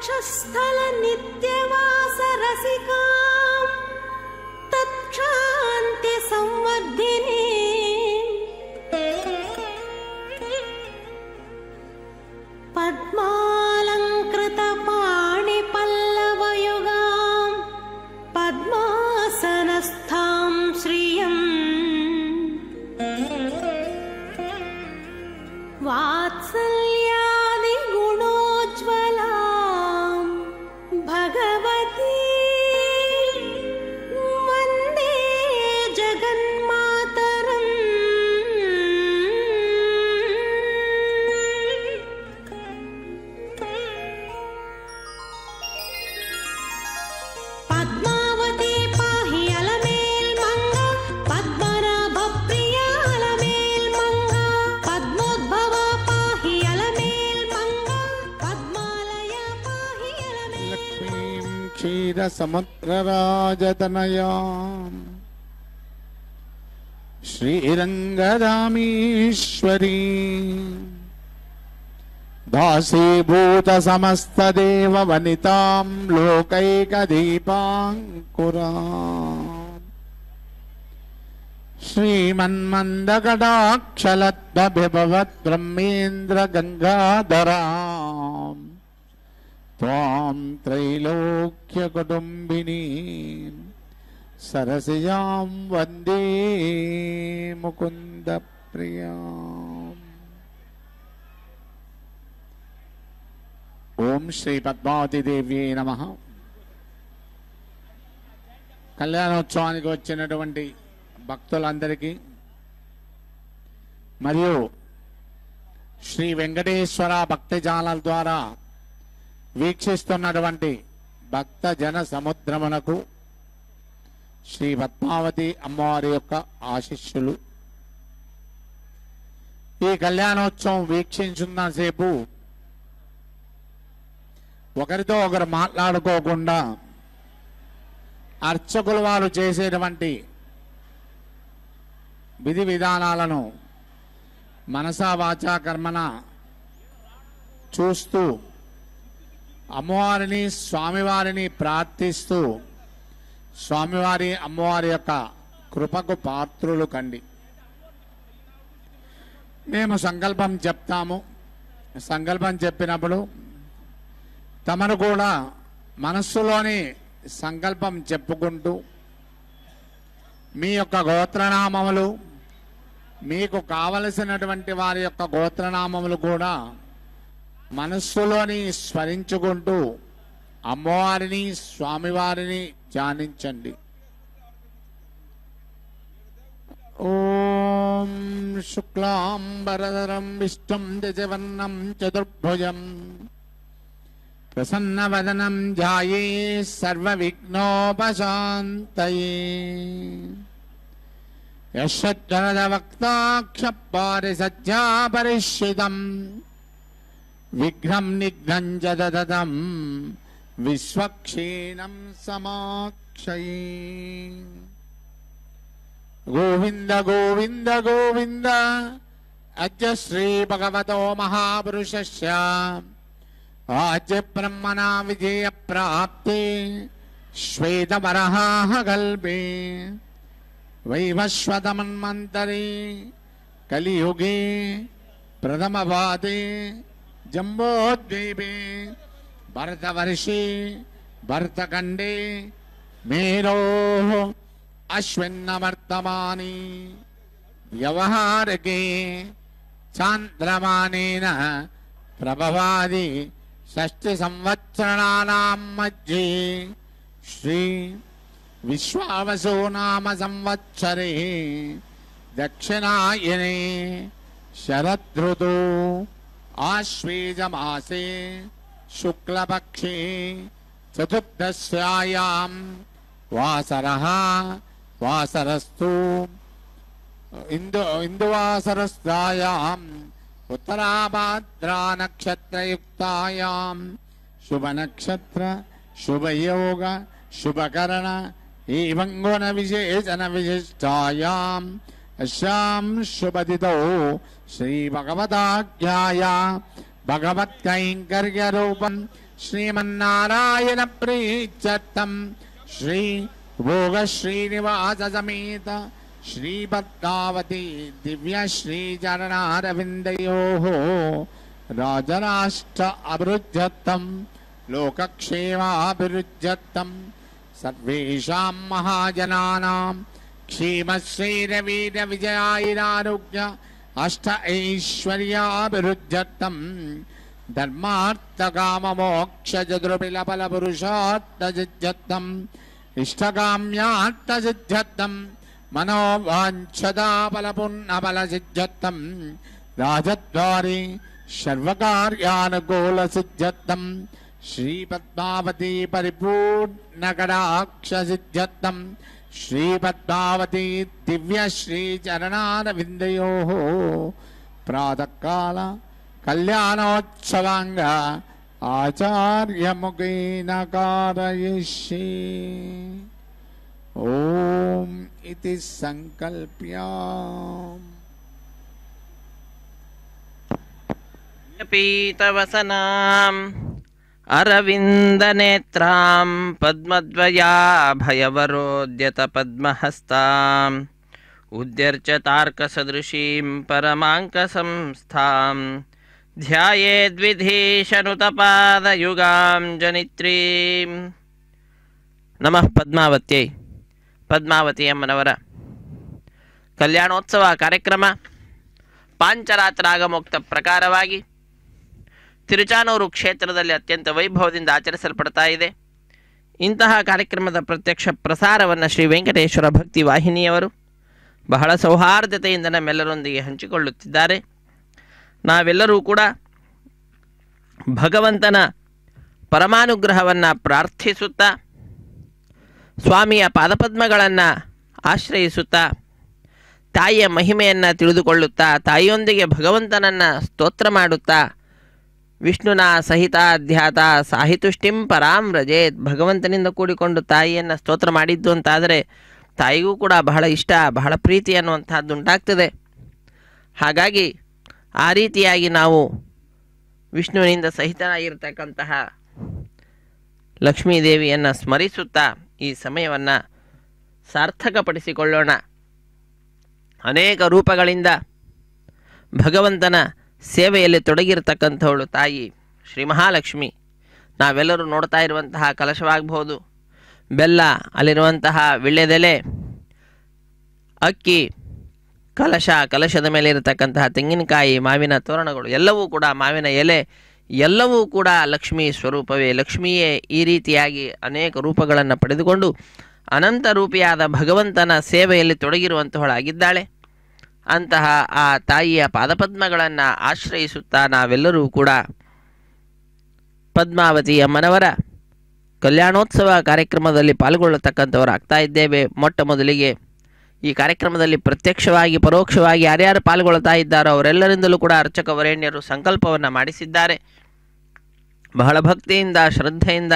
వక్షస్థల నిత్యవాస రసికాం తత్క్షాంతి సంవర్ధిని పద్మాలంకృత పాణి పల్లవయుగాం పద్మాసనస్థాం శ్రియం వాత్సల్యాది గుణోజ్వలాం భగవతి వందే జగన్మాతరం. పద్మావతి పాహి అలమేల్ మంగ పద్మనాభ ప్రియ అలమేల్ మంగ పద్మోద్భవ పాహి అలమేల్ మంగ పద్మాలయ పాహి అలమేల్. లక్ష్మీం క్షీరసముద్రరాజతనయాం శ్రీరంగదామీశ్వరీ దాసీభూత సమస్తదేవ వనితాం లోకైకదీపాంకురాం శ్రీమన్మందకటాక్షలద్భవత్ బ్రహ్మేంద్ర గంగాధరాం త్వాం త్రైలోక్య కుటుంబినీం సరసిజాం వందే ముకుంద ప్రియాం. ఓం శ్రీ పద్మావతి దేవ్యై నమః. కళ్యాణోత్సవానికి వచ్చినటువంటి భక్తులందరికీ మరియు శ్రీ వెంకటేశ్వర భక్తి ఛానల్ ద్వారా వీక్షిస్తున్నటువంటి భక్త జన సముద్రమునకు శ్రీ పద్మావతి అమ్మవారి యొక్క ఆశీస్సులు. ఈ కళ్యాణోత్సవం వీక్షించున్నసేపు ఒకరితో ఒకరు మాట్లాడుకోకుండా అర్చకులు వారు చేసేటువంటి విధి విధానాలను మనసా వాచా కర్మన చూస్తూ అమ్మవారిని స్వామివారిని ప్రార్థిస్తూ స్వామివారి అమ్మవారి యొక్క కృపకు పాత్రులు కండి. మేము సంకల్పం చెప్తాము. సంకల్పం చెప్పినప్పుడు తమను కూడా మనస్సులోని సంకల్పం చెప్పుకుంటూ మీ యొక్క గోత్రనామములు మీకు కావలసినటువంటి వారి యొక్క గోత్రనామములు కూడా మనస్సులోని స్మరించుకుంటూ అమ్మవారిని స్వామివారిని ధ్యానించండి. ఓం శుక్లాంబరధరం విష్ణుం దశవర్ణం చతుర్భుజం ప్రసన్నవదనం ధ్యాయే సర్వవిఘ్నోపశాంతయే యశ్చరణవక్తాక్షపారిసజ్జాపరిష్ఠితం విఘ్నం నిఘ్నం జదదం విశ్వక్షీణం సమాక్షయే. గోవింద గోవింద గోవింద అద్య శ్రీ భగవతో మహాపురుషస్య ఆద్య బ్రహ్మణా విజయ ప్రాప్తే శ్వేతవరహాః కల్పే వైవస్వతమన్వంతరే కలియుగే ప్రథమపాదే జంబోద్వీపే భరతవర్షే భరతఖండే మేరోః అశ్విన్నవర్తమానే వ్యవహారకే చాంద్రమానేన ప్రభవాది షష్ఠి సంవత్సరాణాం మధ్యే శ్రీ విశ్వావసో నామ సంవత్సరే దక్షిణాయనే శరదృతు ఆశ్వేజమాసే శుక్లపక్షే చతుర్దశ్యాయాం వాసరః వాసరస్తు ఇందువాసరస్తాయాం ఉత్తరాభాద్రా నక్షత్రయుక్తాయాం శుభనక్షత్ర శుభయోగ శుభకరణ ఏవం గుణ విశేషణ విశిష్టాయాం అస్యాం శుభతిథౌ శ్రీ భగవదాఖ్యాయ భగవత్కైంకర్య రూపం ಶ್ರೀಮನ್ನಾರಾಯಣ ಪ್ರೀತ್ಯರ್ಥಂ ಶ್ರೀ ಭೋಗ ಶ್ರೀನಿವಾಸ ಸಮೇತ ಶ್ರೀ ಪದ್ಮಾವತಿ ದಿವ್ಯ ಶ್ರೀ ಚರಣಾರವಿಂದಯೋಃ ರಾಜರಾಷ್ಟ್ರ ಅಭಿವೃದ್ಧ್ಯರ್ಥಂ ಲೋಕಕ್ಷೇಮಾಭಿವೃದ್ಧ್ಯರ್ಥಂ ಸರ್ವೇಷಾಂ ಮಹಾಜನಾನಾಂ ಕ್ಷೇಮಶ್ರೀರವೀರ ವಿಜಯಾಯಿರಾರೋಗ್ಯ ಅಷ್ಟ ಐಶ್ವರ್ಯಾಭಿವೃದ್ಧ್ಯರ್ಥಂ ಧರ್ಮಾರ್ಥಕಾಮಮೋಕ್ಷಜದುರ್ಬಿಲಫಲಪುರುಷಾರ್ಥಸಿದ್ಧ್ಯರ್ಥಂ ಇಷ್ಟಕಾಮ್ಯಾರ್ಥಸಿದ್ಧ್ಯರ್ಥಂ मनोवाञ्छदाफलपुण्यफलसिद्ध्यर्थं राजद्वारे सर्वकार्यानुकूलसिद्ध्यर्थं श्रीपद्मावती परिपूर्णकटाक्षसिद्ध्यर्थं श्रीपद्मावती दिव्यश्रीचरणारविन्दयोः प्रातःकाल कल्याणोत्सवाङ्ग आचार्यमुखेन कारयिष्ये ओम इति संकल्प्य पीतवसनाम् अरविन्दनेत्रां पद्मद्वयाभयवरोद्यत पद्महस्ताम् उद्यर्चतार्कसदृशीं परमाङ्कसंस्थां ध्यायेद्विधीशनुतपादयुगां जनित्रीं नमः पद्मावत्यै ಪದ್ಮಾವತಿ ಅಮ್ಮನವರ ಕಲ್ಯಾಣೋತ್ಸವ ಕಾರ್ಯಕ್ರಮ ಪಾಂಚರಾತ್ರಾಗಮೋಕ್ತ ಪ್ರಕಾರವಾಗಿ ತಿರುಚಾನೂರು ಕ್ಷೇತ್ರದಲ್ಲಿ ಅತ್ಯಂತ ವೈಭವದಿಂದ ಆಚರಿಸಲ್ಪಡ್ತಾ ಇದೆ. ಇಂತಹ ಕಾರ್ಯಕ್ರಮದ ಪ್ರತ್ಯಕ್ಷ ಪ್ರಸಾರವನ್ನು ಶ್ರೀ ವೆಂಕಟೇಶ್ವರ ಭಕ್ತಿ ವಾಹಿನಿಯವರು ಬಹಳ ಸೌಹಾರ್ದತೆಯಿಂದ ನಮ್ಮೆಲ್ಲರೊಂದಿಗೆ ಹಂಚಿಕೊಳ್ಳುತ್ತಿದ್ದಾರೆ. ನಾವೆಲ್ಲರೂ ಕೂಡ ಭಗವಂತನ ಪರಮಾನುಗ್ರಹವನ್ನು ಪ್ರಾರ್ಥಿಸುತ್ತಾ ಸ್ವಾಮಿಯ ಪಾದಪದ್ಮಗಳನ್ನು ಆಶ್ರಯಿಸುತ್ತಾ ತಾಯಿಯ ಮಹಿಮೆಯನ್ನು ತಿಳಿದುಕೊಳ್ಳುತ್ತಾ ತಾಯಿಯೊಂದಿಗೆ ಭಗವಂತನನ್ನು ಸ್ತೋತ್ರ ಮಾಡುತ್ತಾ ವಿಷ್ಣುನ ಸಹಿತಾಧ್ಯಾತ ಸಾಹಿತುಷ್ಟಿಂ ಪರಾಂ ವ್ರಜೇತ್, ಭಗವಂತನಿಂದ ಕೂಡಿಕೊಂಡು ತಾಯಿಯನ್ನು ಸ್ತೋತ್ರ ಮಾಡಿದ್ದು ಅಂತಾದರೆ ತಾಯಿಗೂ ಕೂಡ ಬಹಳ ಇಷ್ಟ, ಬಹಳ ಪ್ರೀತಿ ಅನ್ನುವಂಥದ್ದು ಉಂಟಾಗ್ತದೆ. ಹಾಗಾಗಿ ಆ ರೀತಿಯಾಗಿ ನಾವು ವಿಷ್ಣುವಿನಿಂದ ಸಹಿತನಾಗಿರ್ತಕ್ಕಂತಹ ಲಕ್ಷ್ಮೀದೇವಿಯನ್ನು ಸ್ಮರಿಸುತ್ತಾ ಈ ಸಮಯವನ್ನು ಸಾರ್ಥಕಪಡಿಸಿಕೊಳ್ಳೋಣ. ಅನೇಕ ರೂಪಗಳಿಂದ ಭಗವಂತನ ಸೇವೆಯಲ್ಲಿ ತೊಡಗಿರತಕ್ಕಂಥವಳು ತಾಯಿ ಶ್ರೀ ಮಹಾಲಕ್ಷ್ಮಿ. ನಾವೆಲ್ಲರೂ ನೋಡ್ತಾ ಇರುವಂತಹ ಕಲಶವಾಗಬಹುದು, ಬೆಲ್ಲ, ಅಲ್ಲಿರುವಂತಹ ವಿಳ್ಯದೆಲೆ, ಅಕ್ಕಿ, ಕಲಶದ ಮೇಲೆ ಇರತಕ್ಕಂತಹ ತೆಂಗಿನಕಾಯಿ, ಮಾವಿನ ತೋರಣಗಳು ಎಲ್ಲವೂ ಕೂಡ, ಮಾವಿನ ಎಲೆ ಎಲ್ಲವೂ ಕೂಡ ಲಕ್ಷ್ಮೀ ಸ್ವರೂಪವೇ. ಲಕ್ಷ್ಮಿಯೇ ಈ ರೀತಿಯಾಗಿ ಅನೇಕ ರೂಪಗಳನ್ನು ಪಡೆದುಕೊಂಡು ಅನಂತ ರೂಪಿಯಾದ ಭಗವಂತನ ಸೇವೆಯಲ್ಲಿ ತೊಡಗಿರುವಂತಹಳಾಗಿದ್ದಾಳೆ. ಅಂತಹ ಆ ತಾಯಿಯ ಪಾದಪದ್ಮಗಳನ್ನು ಆಶ್ರಯಿಸುತ್ತಾ ನಾವೆಲ್ಲರೂ ಕೂಡ ಪದ್ಮಾವತಿ ಅಮ್ಮನವರ ಕಲ್ಯಾಣೋತ್ಸವ ಕಾರ್ಯಕ್ರಮದಲ್ಲಿ ಪಾಲ್ಗೊಳ್ಳತಕ್ಕಂಥವರಾಗ್ತಾ ಇದ್ದೇವೆ. ಮೊಟ್ಟ ಮೊದಲಿಗೆ ಈ ಕಾರ್ಯಕ್ರಮದಲ್ಲಿ ಪ್ರತ್ಯಕ್ಷವಾಗಿ ಪರೋಕ್ಷವಾಗಿ ಯಾರ್ಯಾರು ಪಾಲ್ಗೊಳ್ತಾ ಇದ್ದಾರೋ ಅವರೆಲ್ಲರಿಂದಲೂ ಕೂಡ ಅರ್ಚಕ ವರೇಣ್ಯರು ಸಂಕಲ್ಪವನ್ನು ಮಾಡಿಸಿದ್ದಾರೆ. ಬಹಳ ಭಕ್ತಿಯಿಂದ ಶ್ರದ್ಧೆಯಿಂದ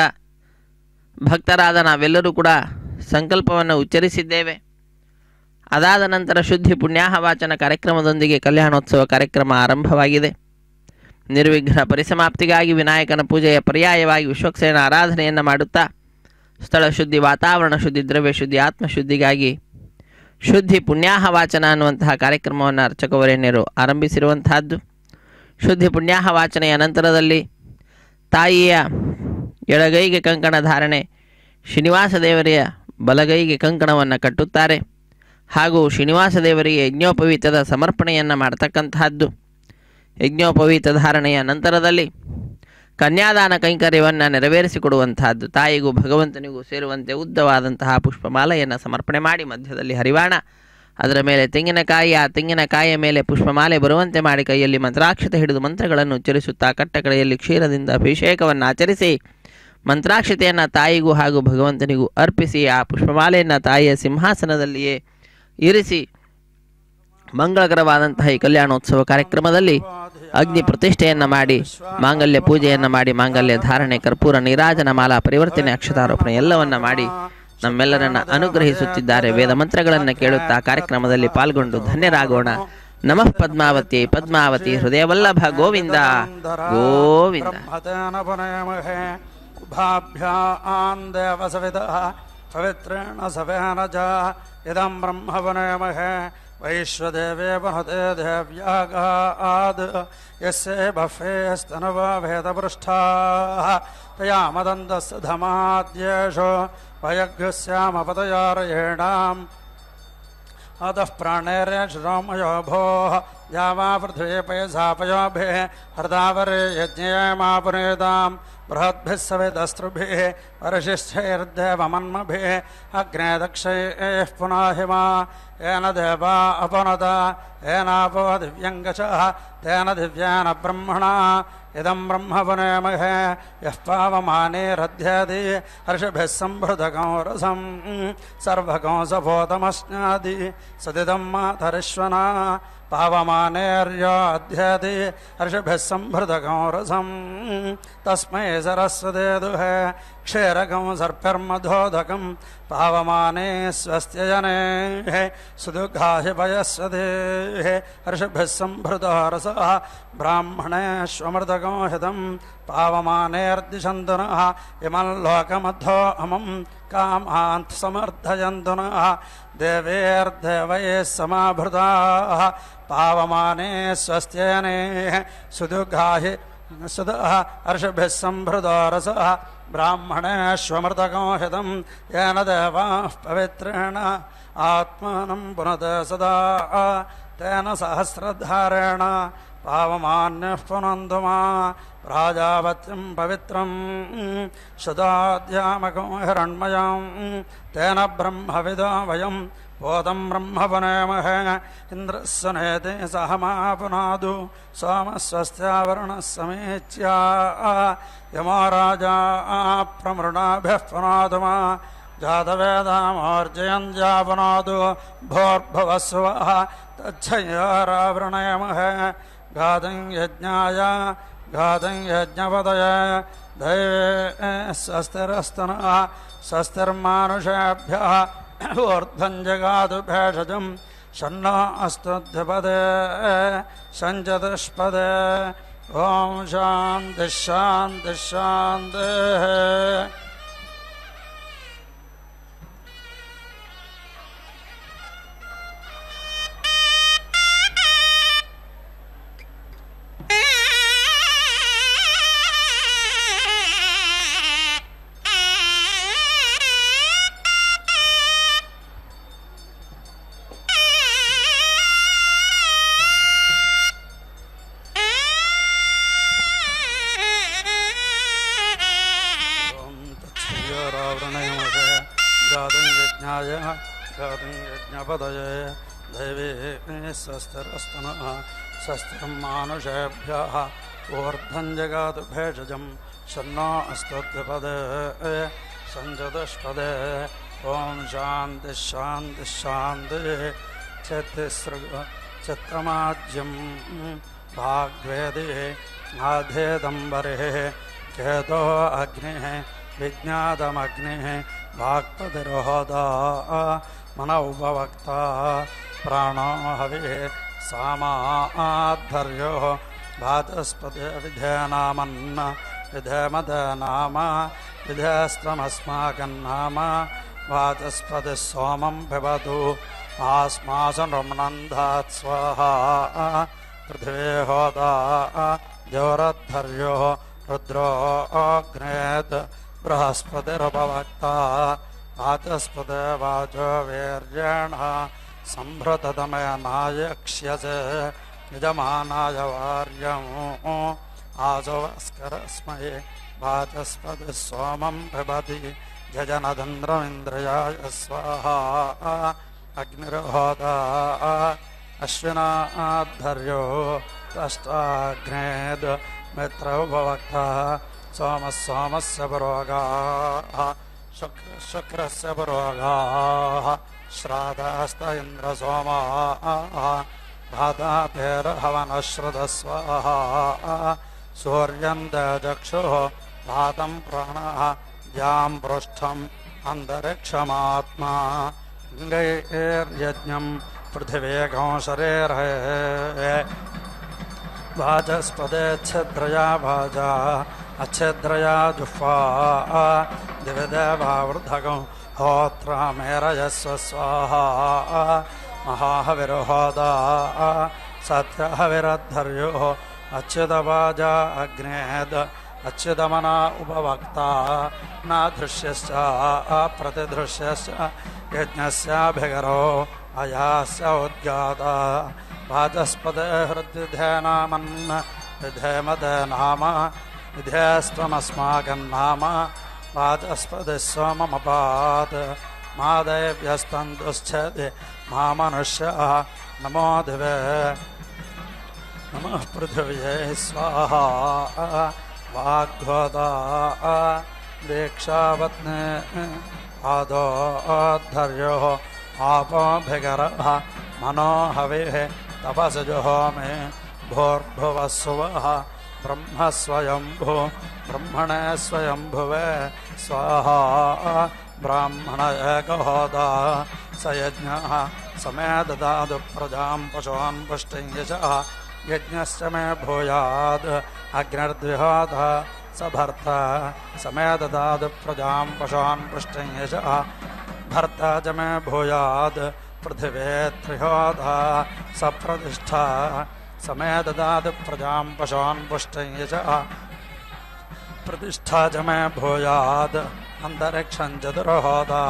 ಭಕ್ತರಾದ ನಾವೆಲ್ಲರೂ ಕೂಡ ಸಂಕಲ್ಪವನ್ನು ಉಚ್ಚರಿಸಿದ್ದೇವೆ. ಅದಾದ ನಂತರ ಶುದ್ಧಿ ಪುಣ್ಯಾಹ ವಾಚನ ಕಾರ್ಯಕ್ರಮದೊಂದಿಗೆ ಕಲ್ಯಾಣೋತ್ಸವ ಕಾರ್ಯಕ್ರಮ ಆರಂಭವಾಗಿದೆ. ನಿರ್ವಿಘ್ನ ಪರಿಸಮಾಪ್ತಿಗಾಗಿ ವಿನಾಯಕನ ಪೂಜೆಯ ಪರ್ಯಾಯವಾಗಿ ವಿಶ್ವಕ್ಸೇನ ಆರಾಧನೆಯನ್ನು ಮಾಡುತ್ತಾ ಸ್ಥಳ ಶುದ್ಧಿ, ವಾತಾವರಣ ಶುದ್ಧಿ, ದ್ರವ್ಯ ಶುದ್ಧಿ, ಆತ್ಮಶುದ್ಧಿಗಾಗಿ ಶುದ್ಧಿ ಪುಣ್ಯಾಹ ವಾಚನ ಅನ್ನುವಂತಹ ಕಾರ್ಯಕ್ರಮವನ್ನು ಅರ್ಚಕ ವರೇಣ್ಯರು ಆರಂಭಿಸಿರುವಂತಹದ್ದು. ಶುದ್ಧಿ ಪುಣ್ಯಾಹ ವಾಚನೆಯ ನಂತರದಲ್ಲಿ ತಾಯಿಯ ಎಡಗೈಗೆ ಕಂಕಣ ಧಾರಣೆ, ಶ್ರೀನಿವಾಸ ದೇವರಿಯ ಬಲಗೈಗೆ ಕಂಕಣವನ್ನು ಕಟ್ಟುತ್ತಾರೆ. ಹಾಗೂ ಶ್ರೀನಿವಾಸ ದೇವರಿಗೆ ಯಜ್ಞೋಪವೀತದ ಸಮರ್ಪಣೆಯನ್ನು ಮಾಡ್ತಕ್ಕಂತಹದ್ದು. ಯಜ್ಞೋಪವೀತ ಧಾರಣೆಯ ನಂತರದಲ್ಲಿ ಕನ್ಯಾದಾನ ಕೈಂಕರ್ಯವನ್ನು ನೆರವೇರಿಸಿಕೊಡುವಂತಹದ್ದು. ತಾಯಿಗೂ ಭಗವಂತನಿಗೂ ಸೇರುವಂತೆ ಉದ್ದವಾದಂತಹ ಪುಷ್ಪಮಾಲೆಯನ್ನು ಸಮರ್ಪಣೆ ಮಾಡಿ ಮಧ್ಯದಲ್ಲಿ ಹರಿವಾಣ, ಅದರ ಮೇಲೆ ತೆಂಗಿನಕಾಯಿ, ಆ ತೆಂಗಿನಕಾಯಿಯ ಮೇಲೆ ಪುಷ್ಪಮಾಲೆ ಬರುವಂತೆ ಮಾಡಿ ಕೈಯಲ್ಲಿ ಮಂತ್ರಾಕ್ಷತೆ ಹಿಡಿದು ಮಂತ್ರಗಳನ್ನು ಉಚ್ಚರಿಸುತ್ತಾ ಕಟ್ಟಕಡೆಯಲ್ಲಿ ಕ್ಷೀರದಿಂದ ಅಭಿಷೇಕವನ್ನು ಆಚರಿಸಿ ಮಂತ್ರಾಕ್ಷತೆಯನ್ನು ತಾಯಿಗೂ ಹಾಗೂ ಭಗವಂತನಿಗೂ ಅರ್ಪಿಸಿ ಆ ಪುಷ್ಪಮಾಲೆಯನ್ನು ತಾಯಿಯ ಸಿಂಹಾಸನದಲ್ಲಿಯೇ ಇರಿಸಿ ಮಂಗಳಕರವಾದಂತಹ ಈ ಕಲ್ಯಾಣೋತ್ಸವ ಕಾರ್ಯಕ್ರಮದಲ್ಲಿ ಅಗ್ನಿ ಪ್ರತಿಷ್ಠೆಯನ್ನು ಮಾಡಿ ಮಾಂಗಲ್ಯ ಪೂಜೆಯನ್ನು ಮಾಡಿ ಮಾಂಗಲ್ಯ ಧಾರಣೆ, ಕರ್ಪೂರ ನೀರಾಜನ, ಮಾಲಾ ಪರಿವರ್ತನೆ, ಅಕ್ಷತಾರೋಪಣೆ ಎಲ್ಲವನ್ನ ಮಾಡಿ ನಮ್ಮೆಲ್ಲರನ್ನ ಅನುಗ್ರಹಿಸುತ್ತಿದ್ದಾರೆ. ವೇದ ಮಂತ್ರಗಳನ್ನು ಕೇಳುತ್ತಾ ಕಾರ್ಯಕ್ರಮದಲ್ಲಿ ಪಾಲ್ಗೊಂಡು ಧನ್ಯರಾಗೋಣ. ನಮಃ ಪದ್ಮಾವತಿ ಪದ್ಮಾವತಿ ಹೃದಯವಲ್ಲಭ ಗೋವಿಂದ ಗೋವಿಂದ. ಉಭಾಭ್ಯಾಂ ದೇವಸವಿದಃ ಪವಿತ್ರೇಣ ಸವೇನ ಚ ಇದಂ ಬ್ರಹ್ಮ ವನೇಮಹೇ ವೈಶ್ವದೇವೇ ವಹತೆ ದೇವ್ಯಾಗಾದ್ ಯಸ್ಯೇ ಬಫೇ ಸ್ತನವಾ ವೇದಪೃಷ್ಠಾಃ ತಯಾ ಮದಂತಸ್ಸ ಧಮಾದ್ಯೇಷೋ ವಯಗ್ಸ್ಯಾಮಪತಯಾರಯೇಣಾಂ अतः प्राणेरे श्रोमयो भोः यावा पृथ्वी पयसापयोभिः हृदावरे यज्ञे मापुनेतां बृहद्भिः सविदस्त्रुभिः वर्षिष्ठैर्देवमन्मभिः अग्ने दक्षैः पुनाहिमा येन देवा अपनता येनापो दिव्यङ्गचः तेन दिव्येन ब्रह्मणा इदं ब्रह्म वनेमहे यः पावमानेरध्यति हर्षभिः संभृतकं रसं सर्वकं सभूतमश्नादि सदिदं मातरिश्वना पावमानेर्यो अध्यति हर्षभिः संभृतकं रसं तस्मै सरस्वते दुहे क्षीरकं सर्पिर्मधोदकं पावमाने स्वस्त्यजनेः सुदुःखाहि पयस्वतेः हर्षभिः संभृतो रसः ब्राह्मणेष्वमृतकं हितं पावमानेर्दिशन्तु नः इमं लोकमद्धो अमं कामान्त समर्थयन्तु नः देवेर्देवैः समाभृताः पावमाने स्वस्त्यजनेः सुदुःखाहि सुदः हर्षभिः संभृतो रसः ब्राह्मणेष्वमृतकं हितं येन देवाः पवित्रेण आत्मानं पुनते सदा तेन सहस्रधारेण पावमान्यः पुनन्तु मा प्राजापत्यं पवित्रं शुदाद्यामकं हिरण्मयं तेन ब्रह्मविदो वयं बोधं ब्रह्म वनेमहे इन्द्रस्सनेते सहमा पुनादु सोमस्वस्त्यावरुणः समेत्या यमो राजा प्रमृणाभिः पुनादु मा जातवेदामोर्जयन् पुनादु भोर्भुवस्वः तच्छयोरावृणयमहे गातं यज्ञाय गातं यज्ञपदये दैवे स्वस्तिरस्तनः स्वस्तिर्मानुषेभ्यः ऊर्ध्वं जगातु भेषजं शन्नो अस्तुध्यपदे सञ्चतुष्पदे ॐ शान्तिः शान्तिः शान्तिः. यज्ञपदये दैवे स्वस्तिरस्तनः स्वस्तिर्मानुषेभ्यः ऊर्ध्वं जगातु भेषजं शन्नो अस्तुत्यपदे सञ्चतुष्पदे ॐ शान्तिः शान्तिः शान्तिः. चित्तमाज्यं भाग्वेदिः आधेदम्बरिः केतो अग्निः विज्ञातमग्निः वाक्पतिर्होदा मनोपवक्ता प्राणो हविः सामाद्धर्यो वाचस्पति विधेनामन्न विधेमदे नाम विधेस्त्वमस्माकन्नाम वाचस्पतिः सोमं पिबतु आस्मासु नृम्णन्धात् स्वाहा पृथिवी होदा ज्योरद्धर्यो रुद्रो अग्नेत् बृहस्पतिरुपवक्ता वाचस्पते वाचो वीर्येण सम्भृततमेनायक्ष्यसे यजमानाय वार्यम् आसुवस्करस्मै वाचस्पतिः सोमं पिबति जजनदन्द्रमिन्द्रियाय स्वाहा अग्निर्होदा अश्विनाद्धर्यो त्वष्टाग्नेद् मित्रोपवक्ता सोमः सोमस्य पुरोगाः शुक्रस्य पुरोगाः श्राद्धास्त इन्द्रसोमाः धातातेर्हवनश्रुतस्वाहा सूर्यं तेजक्षुः भातं प्राणः द्यां पृष्ठम् अन्तरिक्षमात्मा गैर्यज्ञं पृथिवीगं शरीरे वाचस्पदे छिद्रया वाजा अच्छिद्रया जुह्वा दिवि देवावृद्धगं होत्रमेरयस्व स्वाहा महाहविर्होदा सत्यहविरद्धर्यो अच्युतवाजा अग्नेद अच्युतमना उपवक्ता न दृश्यश्च प्रतिदृश्यश्च यज्ञस्याभिगरो अयास्य उद्गाता वाचस्पदे हृद्विधेनामन् विधेमदे नाम विधेस्त्वमस्माकन्नाम वाचस्पदे सोममपात् मा देव्यस्तन्तुश्चेति मा मनुष्यः नमो दिवे नमः पृथिव्यै स्वाहा वाग्भोदा दीक्षावत्ने आदोद्धर्यो आपोऽभिगरः मनो हविः तपसजुहोमि भूर्भुवस्सुवः ब्रह्म स्वयंभू ब्रह्मणे स्वयंभुवे स्वाहा ब्राह्मण एकहोदा स यज्ञः समे ददातु प्रजां पशून् पुष्टिं यशः यज्ञश्च मे भूयाद् अग्निर्द्विहोदा स भर्ता समे ददातु प्रजां पशून् पुष्टिं यशः भर्ता च मे भूयाद् पृथिवे त्रिहोदा स प्रतिष्ठा समे ददातु प्रजां पशून् पुष्टिं यशः प्रतिष्ठा च मे भूयाद् अन्तरिक्षं चतुर्होदा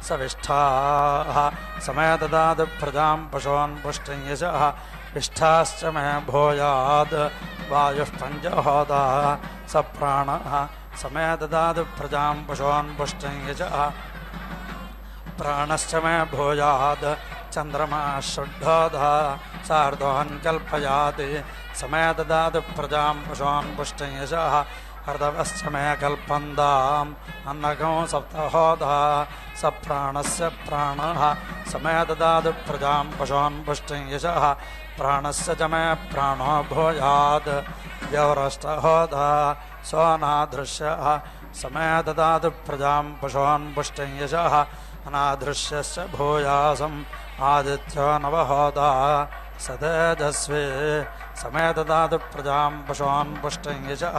सविष्ठाः समे ददातु प्रजां पशून् पुष्टिं यशः विष्ठाश्च मे भूयाद् वायुः पञ्चहोदा स प्राणः समे ददातु प्रजां पशून् पुष्टिं यशः प्राणश्च मे भूयाद् चन्द्रमा षड्होदा सार्धोऽहं कल्पयाति समे ददातु प्रजां पशून् पुष्टिं यशः हर्दवश्च मे कल्पन्ताम् अन्नगो सप्तहोदा स प्राणस्य प्राणः समे ददातु प्रजां पशून् पुष्टिं यशः प्राणस्य च मे प्राणो भूयाद् द्यौरष्टहोदा सोऽनादृश्यः समे ददातु प्रजां पशून् पुष्टिं यशः अनादृश्यस्य भूयासम् आदित्यो नवहोदा स तेजस्वी समे ददातु प्रजां पशून् पुष्टिं यशः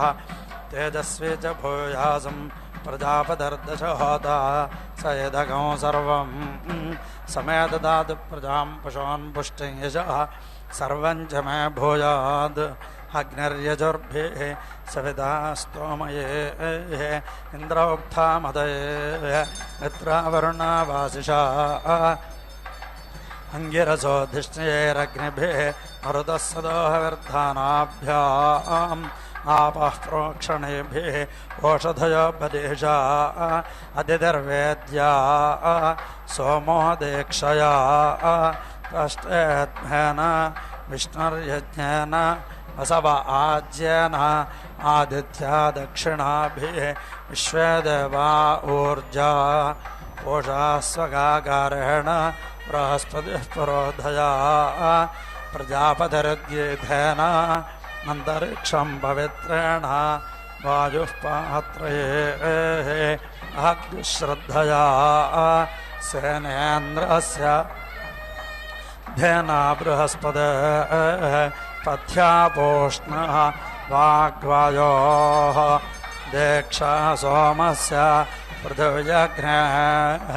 तेजस्वी च भूयासं प्रजापतिर्दशहोदा स यदगं सर्वं समे ददातु प्रजां पशून् पुष्टिं यशः सर्वं च मे भूयाद् अग्निर्यजुर्भिः सविता स्तोमये इन्द्रोक्थामदये मित्रावरुणावासिषा अङ्गिरसोऽधिष्ठयैरग्निभिः मरुतः सदोहविर्धानाभ्याम् आपः प्रोक्षणेभिः ओषधयोपदेशा अदितिर्वेद्या सोमो दीक्षया कष्टेत्मेन विष्णुर्यज्ञेन वसव आज्येन आदित्या दक्षिणाभिः विश्वे देवा ऊर्जा पोषास्वगाकारेण बृहस्पतिः पुरोधया प्रजापतिरुद्गीधेन अन्तरिक्षं पवित्रेण वायुः पात्रयेः अग्निश्रद्धया सेनेन्द्रस्य धेना बृहस्पतेः पथ्यापोष्णः वाग्वायोः दीक्षा सोमस्य पृथिव्यग्नेः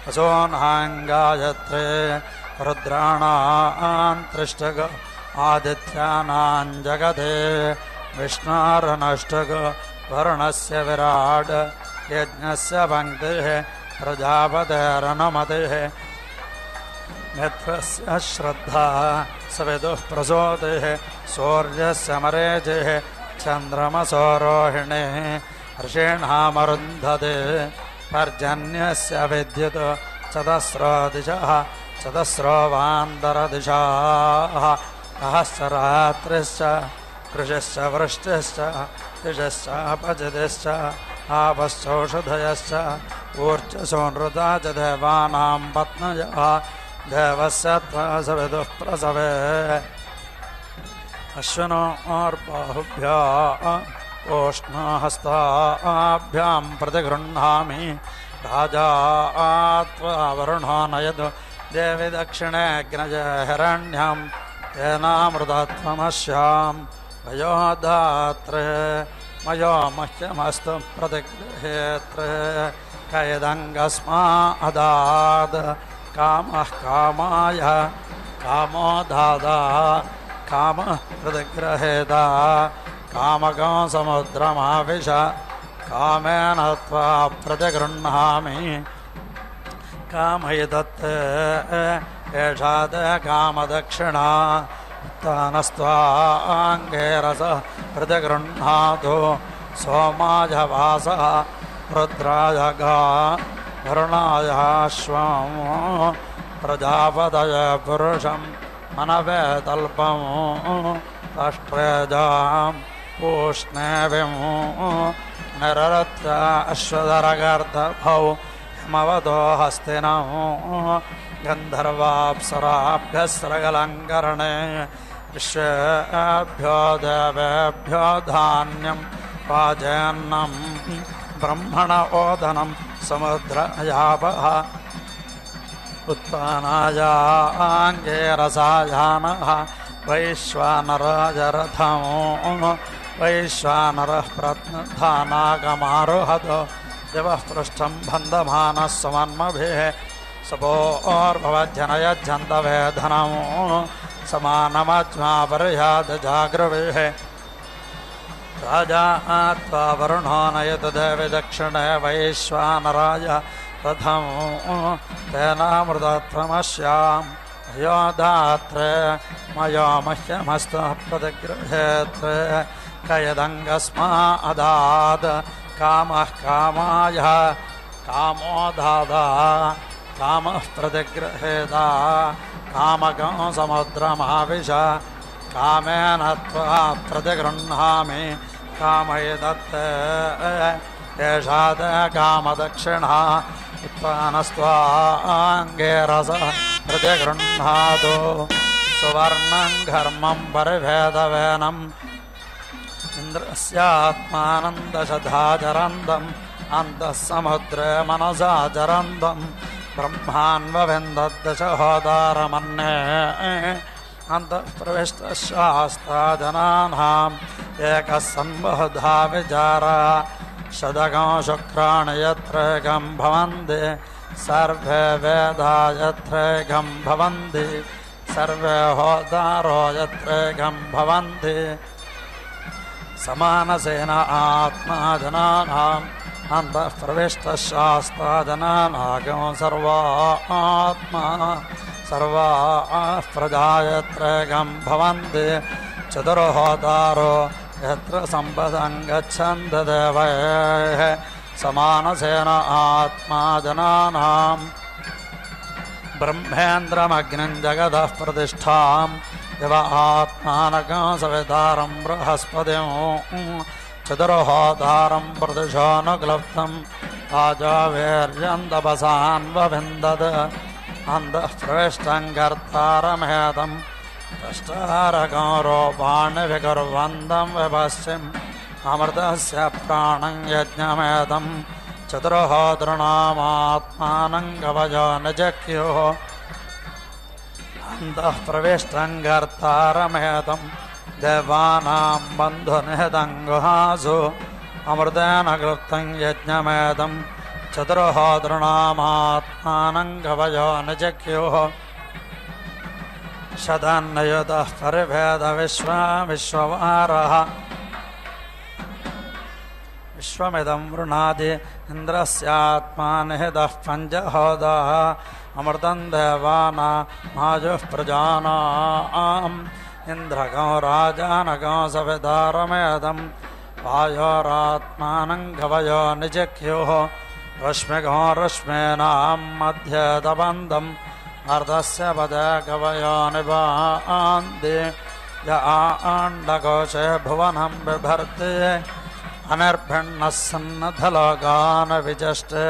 असोनाङ्गायत्रे रुद्राणां त्रिष्टग आदित्यानां जगते विष्णोरनष्टग वरुणस्य विराड यज्ञस्य पङ्क्तिः प्रजापतेरनुमतिः मित्रस्य श्रद्धा सविदुः प्रसोतिः सूर्यस्य मरीचिः चन्द्रमसो रोहिणिः ऋषीणामरुन्धते पर्जन्यस्य विद्युत् चतस्रो दिशः चतस्रो वान्तरदिशाः सहस्ररात्रिश्च कृषिश्च वृष्टिश्च दिशश्च अपचितिश्च आपश्चौषधयश्च ऊर्जसोनृता च देवानां पत्न्यः देवस्य सविदुः प्रसवे अश्विनोर्बाहुभ्यः ओष्णहस्ताभ्यां प्रतिगृह्णामि राजा त्वा वरुणो नयतु देवि दक्षिणेऽग्नज हिरण्यं तेनामृतत्वमस्यां वयोधात्रे मयो मह्यमस्तु प्रतिगृहेत्रे कैदङ्गस्मादाद् कामः कामाय कामो दादा कामः प्रतिगृहेदा कामको समुद्रमाविश कामेन त्वा प्रतिगृह्णामि कामयदत्ते एषा ते कामदक्षिणा तानस्त्वाङ्गे रस प्रतिगृह्णातु सोमाय वासः रुद्राय गा वरुणाय श्वं प्रजापतय पुरुषं मनवे तल्पं तष्ट्रेजां पूष्णेविं निरृत्य अश्वधरगर्दभौ हिमवतो हस्तिनौ गन्धर्वाप्सराभ्यस्रगलङ्करणे विश्वेभ्यो देवेभ्यो धान्यं वाजेन्नं ब्रह्मण ओदनं समुद्रयापः उत्पानायाङ्गे रसायानः वैश्वानराय रथं वैश्वानरः प्रत्नधानागमारुहत दिवः पृष्ठं बन्धमानः सुमन्मभिः सपोर्भवज्जनयज्जन्तवेधनं समानमज्मापरिह्यादजागृभिः राजा त्वा वरुणो नयतु देवि दक्षिणे वैश्वानराय रथं तेनामृतत्वमस्यां योधात्रे मयो मह्यमस्तु प्रतिगृहेत्रे कयदङ्गस्मादाद् कामः कामाय कामो दादा कामः प्रतिगृहेदा कामको समुद्रमाविश कामेन त्वा प्रतिगृह्णामि कामयदत्ते एषा ते कामदक्षिणा उत्पानस्त्वाङ्गे रस प्रतिगृह्णातु सुवर्णं घर्मं परिभेदवेनम् इन्द्रस्यात्मानन्दशधाचरन्दम् अन्तः समुद्रे मनसा चरन्दं ब्रह्मान्वविन्दद्दशहोदारमन्ये अन्तः प्रविष्टशास्त्राजनानाम् एकः सम्बहुधा विचारा शतकं शुक्राणि यत्रैकं भवन्ति सर्वे वेदा यत्रैकं भवन्ति सर्वे होदारो यत्रैकं भवन्ति समानसेन आत्मा जनानाम् अन्तः प्रविष्टशास्त्राजनानागं सर्वा आत्मा सर्वा प्रजा यत्रैकं भवन्ति चतुर्होदारो यत्र सम्पदं गच्छन्ति देवैः समानसेन आत्मा जनानां ब्रह्मेन्द्रमग्निं जगतः प्रतिष्ठां दिव आत्मानकं सवितारं बृहस्पतिं चतुर्होदारं प्रदिशोऽनुक्लुप्तम् आजावीर्यं तपसान्वविन्दत् अन्तः प्रविष्टं कर्तारमेतं कष्टारकं रूपाणि विकुर्वन्तं विपश्चिम् अमृतस्य प्राणं यज्ञमेतं चतुर्होतॄणामात्मानं कवयो निजख्युः अन्तः प्रविष्टं कर्तारमेतं देवानां बन्धुनिहितं गुहासु अमृतेन क्लुप्तं यज्ञमेतं चतुर्होतॄणामात्मानं कवयो निजख्युः शतन्नयुतः परिभेदविश्ववारः विश्वमिदं वृणादि इन्द्रस्यात्मा निहितः पञ्चहोदाः अमृतं देवानामाजुः प्रजानाम् इन्द्रगं राजानगं सवितारमेदं वायोरात्मानं कवयो निजख्युः रश्मिगं रश्मीनां मध्ये तपन्दम् अर्धस्य पदे कवयो निपान्ति य आण्डकोशे भुवनं बिभर्ति अनिर्भिन्नः सन्नथलोकान् विचष्टे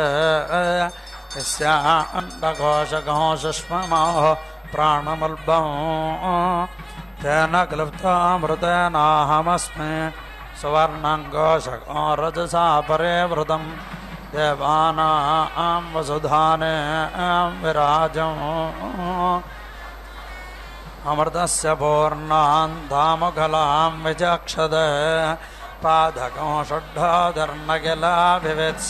यस्याण्डकोशगं सुष्ममोः प्राणमुल्बं तेन क्लुप्तामृतेनाहमस्मि सुवर्णं कोशगं रजसा परिवृतं देवानां वसुधाने विराजम् अमृतस्य पूर्णां धामुखलां विचक्षते पादकं षड्ढोदर्नकिलाभिवेत्स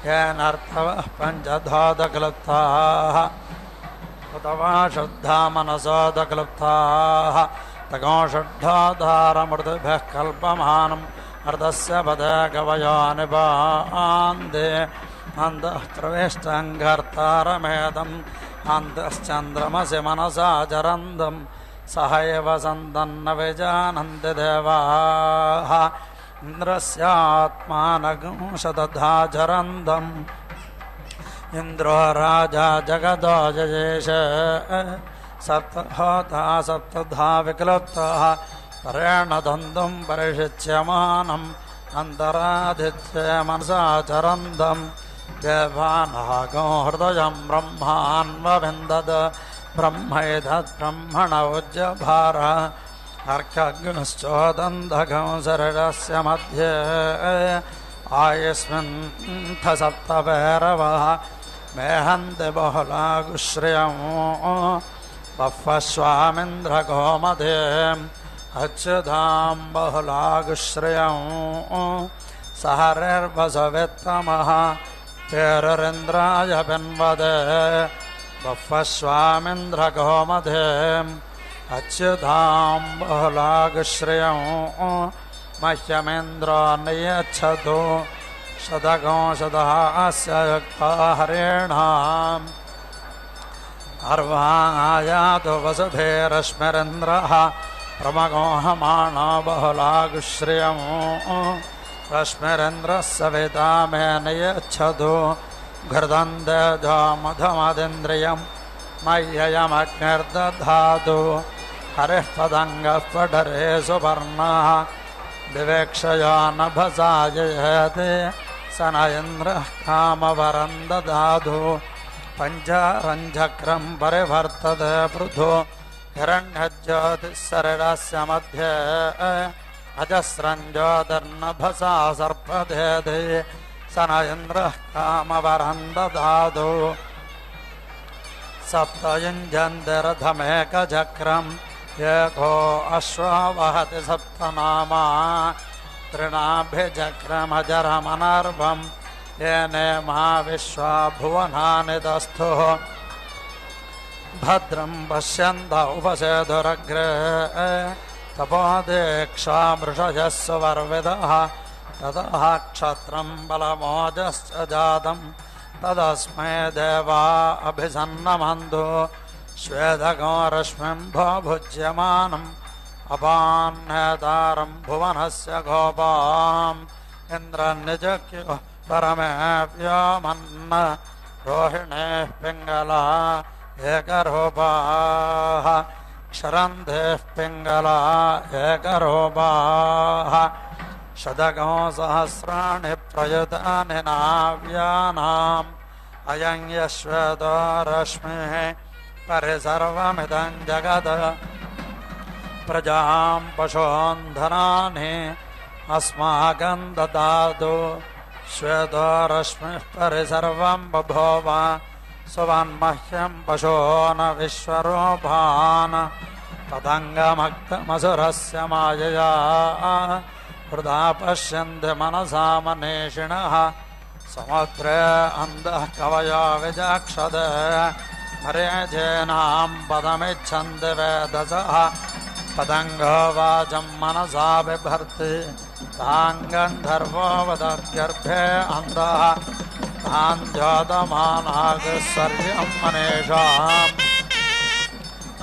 येनर्थवः पञ्चधोदक्लुप्ताः उत वा शुद्धा मनसोदक्लुप्ताः तको षड्ढोदारमृतुभिः कल्पमानम् अर्धस्य पदे कवयो निपान्ते अन्तः प्रविष्टङ्कर्तारमेदम् अन्तश्चन्द्रमसि मनसा चरन्दम् सह एव सन्तन्न विजानन्ति देवाः इन्द्रस्यात्मानगं शतधा चरन्दम् इन्द्रो राजा जगदो जयेश सप्तहोता सप्तधा विक्लुप्तः परेण दन्तुं परिषिच्यमानम् अन्तरादित्ये मनसा चरन्दम् देवानागो हृदयं ब्रह्मान्वविन्दत् ब्रह्मैतद्ब्रह्मण उज्जभार अर्कग्निश्चोदन्धकं शरीरस्य मध्ये आयुष्मन्थ सप्तभैरवः मेहन्ति बहुलागुश्रियं बह्वश्वामिन्द्रगोमधेम् अच्युतां बहुलागुश्रियं सहरिर्वसुवित्तमः पेरुरिन्द्राय पिन्वदे बह्वश्वामिन्द्रगोमधेम् अच्युतां बहुलागुश्रियं मह्यमिन्द्रो नियच्छतु शतकोशतस्य युक्ता हरिणाम् अर्वायातु वसुभिरश्मिरिन्द्रः प्रमगोहमाणो बहुलागुश्रियं रश्मिरिन्द्रः सविता मे नियच्छतु घृतं तेजो मधुमदिन्द्रियं मह्ययमग्निर्दधातु हरिः पतङ्गः पठरे सुपर्णः विवेक्षया नभसा जयते स न इन्द्रः कामवरं ददातु पञ्चारञ्चक्रं परिवर्तते पृथु हिरण्यज्योतिःशरीरस्य मध्ये अजस्रं ज्योतिर्नभसा सर्पधेति स न इन्द्रः कामवरं ददातु सप्तयुञ्जन्ति रथमेकचक्रम् एको अश्वा वहति सप्तनामा तृणाभिचक्रमजरमनर्भम् येने मा विश्वा भुवनानि दस्थुः भद्रं पश्यन्त उपसेतुरग्रे तपोदेक्षा मृषयः सुवर्विदः ततः क्षत्रं बलमोजश्च जातं तदस्मै देवा अभिसन्नमन्तु श्वेदको रश्मिं भुज्यमानम् अपान्नेतारं भुवनस्य गोपाम् इन्द्रन्निजक्युः परमेव्योमन्न रोहिणेः पिङ्गला एकरूपाः क्षरन्तेः पिङ्गला एकरूपाः शतको सहस्राणि प्रयुतानि नाव्यानाम् अयं यश्वेतो रश्मिः परिसर्वमिदं जगत् प्रजां पशून् धनानि अस्माकं ददातु श्वेतो रश्मिः परिसर्वं बभूव सुवन्मह्यं पशून् विश्वरूपान् तदङ्गमग्धमसुरस्य मायया हृदा पश्यन्ति मनसा मनीषिणः समुद्रे अन्धः कवयो विजाक्षते हरेजेनां पदमिच्छन्ति वेदसः पतङ्गो वाचं मनसा बिभर्ति तां गन्धर्वो वदद्गर्भे अन्धः तां ज्योतमानागस्वर्यं मनीषाम्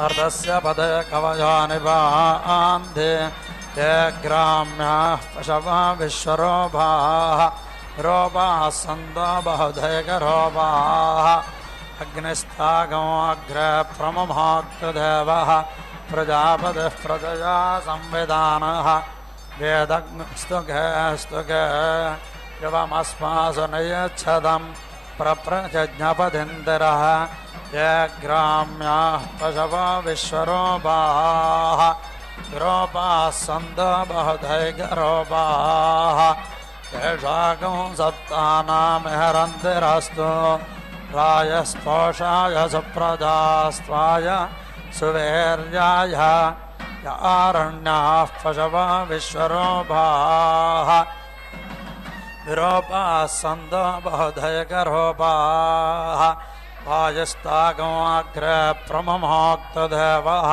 अर्धस्य पदे कवयो निपान्ति ते ग्राम्याः पशवः विश्वरूपाः रूपाः सन्तो बहुधैकरूपाः अग्निस्तागो अग्रे प्रममोक्तदेवः प्रजापतिः प्रजया संविधानः वेदग्नस्तुगे स्तुगे युवमस्मासु नियच्छतं प्रप्रजज्ञपदिन्दिरः ये ग्राम्याः पशवो विश्वरूपाः रूपाः सन्तो बहुधैकरूपाः तेषागं सप्तानामिहरन्तिरस्तु रायस्पोषाय सुप्रजास्त्वाय सुवीर्याय य आरण्याः पशवः विश्वरूपाः विरूपाः सन्तो बहुधैकरूपाः वायुस्तागमग्रे प्रममोक्तदेवः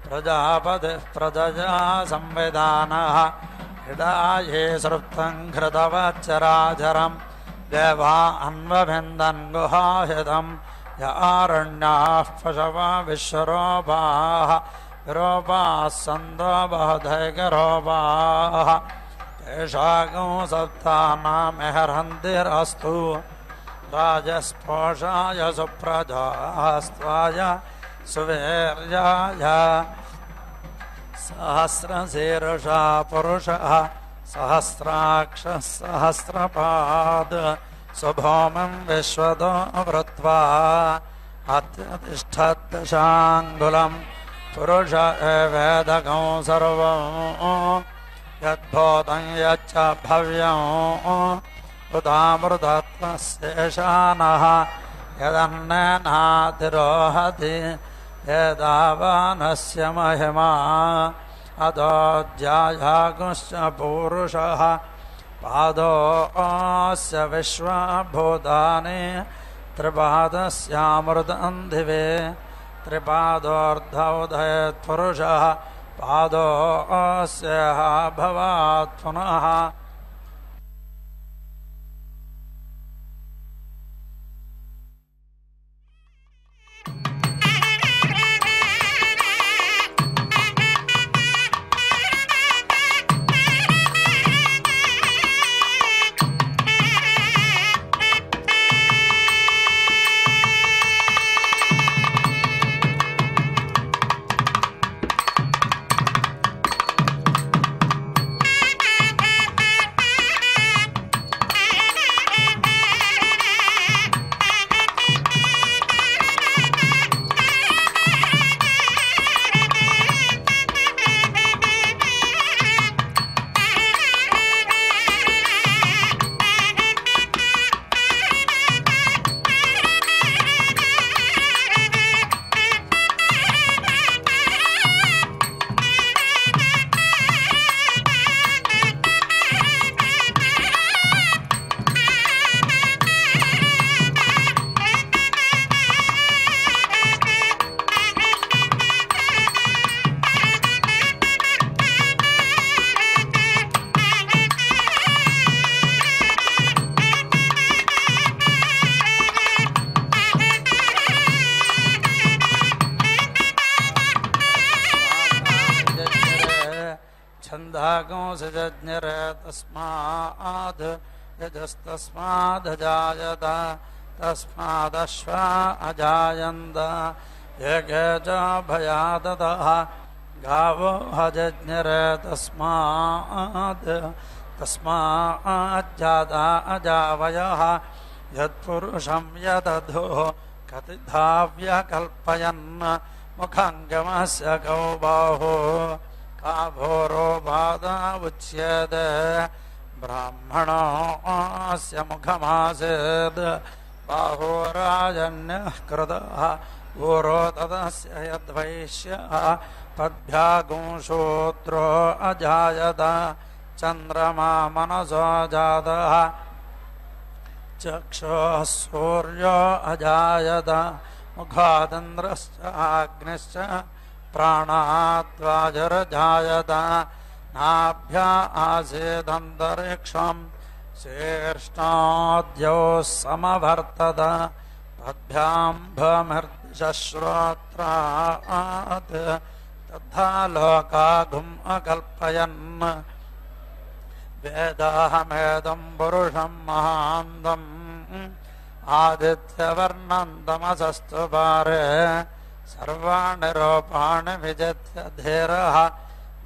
प्रजापतिः प्रजया संविधानः हृदाये सृप्तं घृतवच्चराचरं देवा अन्वभिन्दन् गुहाहितं य आरण्याः पशवः विश्वरूपाः विरूपाः सन्तो बहुधैकरूपाः तेषागं सप्तानामिहरन्तिरस्तु राजस्पोषाय सुप्रजास्त्वाय सुवीर्याय सहस्रशीर्षा पुरुषः सहस्राक्षः सहस्रपाद सुभौमं विश्वतो वृत्वा अत्यतिष्ठद्दशाङ्गुलं पुरुष एवेदकं सर्वं यद्भूतं यच्च भव्यं उदामृतत्वशेषानः यदन्नेनातिरोहति एतावानस्य महिमा अदोऽध्यायागुश्च पूरुषः पादोऽस्य विश्वभूतानि त्रिपादस्यामृतं दिवे त्रिपादोऽर्धोदयत्पुरुषः पादोऽस्य भवात् पुनः छन्दागंसजज्ञरे तस्माद् यजस्तस्मादजायत तस्मादश्वा अजायन्त यज्ञे च भयादतः गावो हजज्ञरे तस्माज्जाता अजावयः यत्पुरुषं यदधुः कतिधा व्यकल्पयन् मुखङ्गमस्य कौ बाहो काभोरो बाधा उच्यते ब्राह्मणोऽस्य मुखमासीद् बाहोराजन्यः कृतः ऊरो तदस्य यद्वैश्यः पद्भ्यागुंशूद्रो अजायत चन्द्रमा मनसो जातः चक्षुः सूर्यो अजायत मुखादिन्द्रश्च अग्निश्च प्राणाद्वायुर्जायत नाभ्या आसीदन्तरिक्षं शीर्ष्णाद्योः समवर्तत पद्भ्यां भूमिर्दिशश्रोत्रात् तथा लोकागुम् अकल्पयन् वेदाहमेदं पुरुषं महान्तम् आदित्यवर्णं तमसस्तु पारे सर्वाणि रूपाणि विजित्य धीरः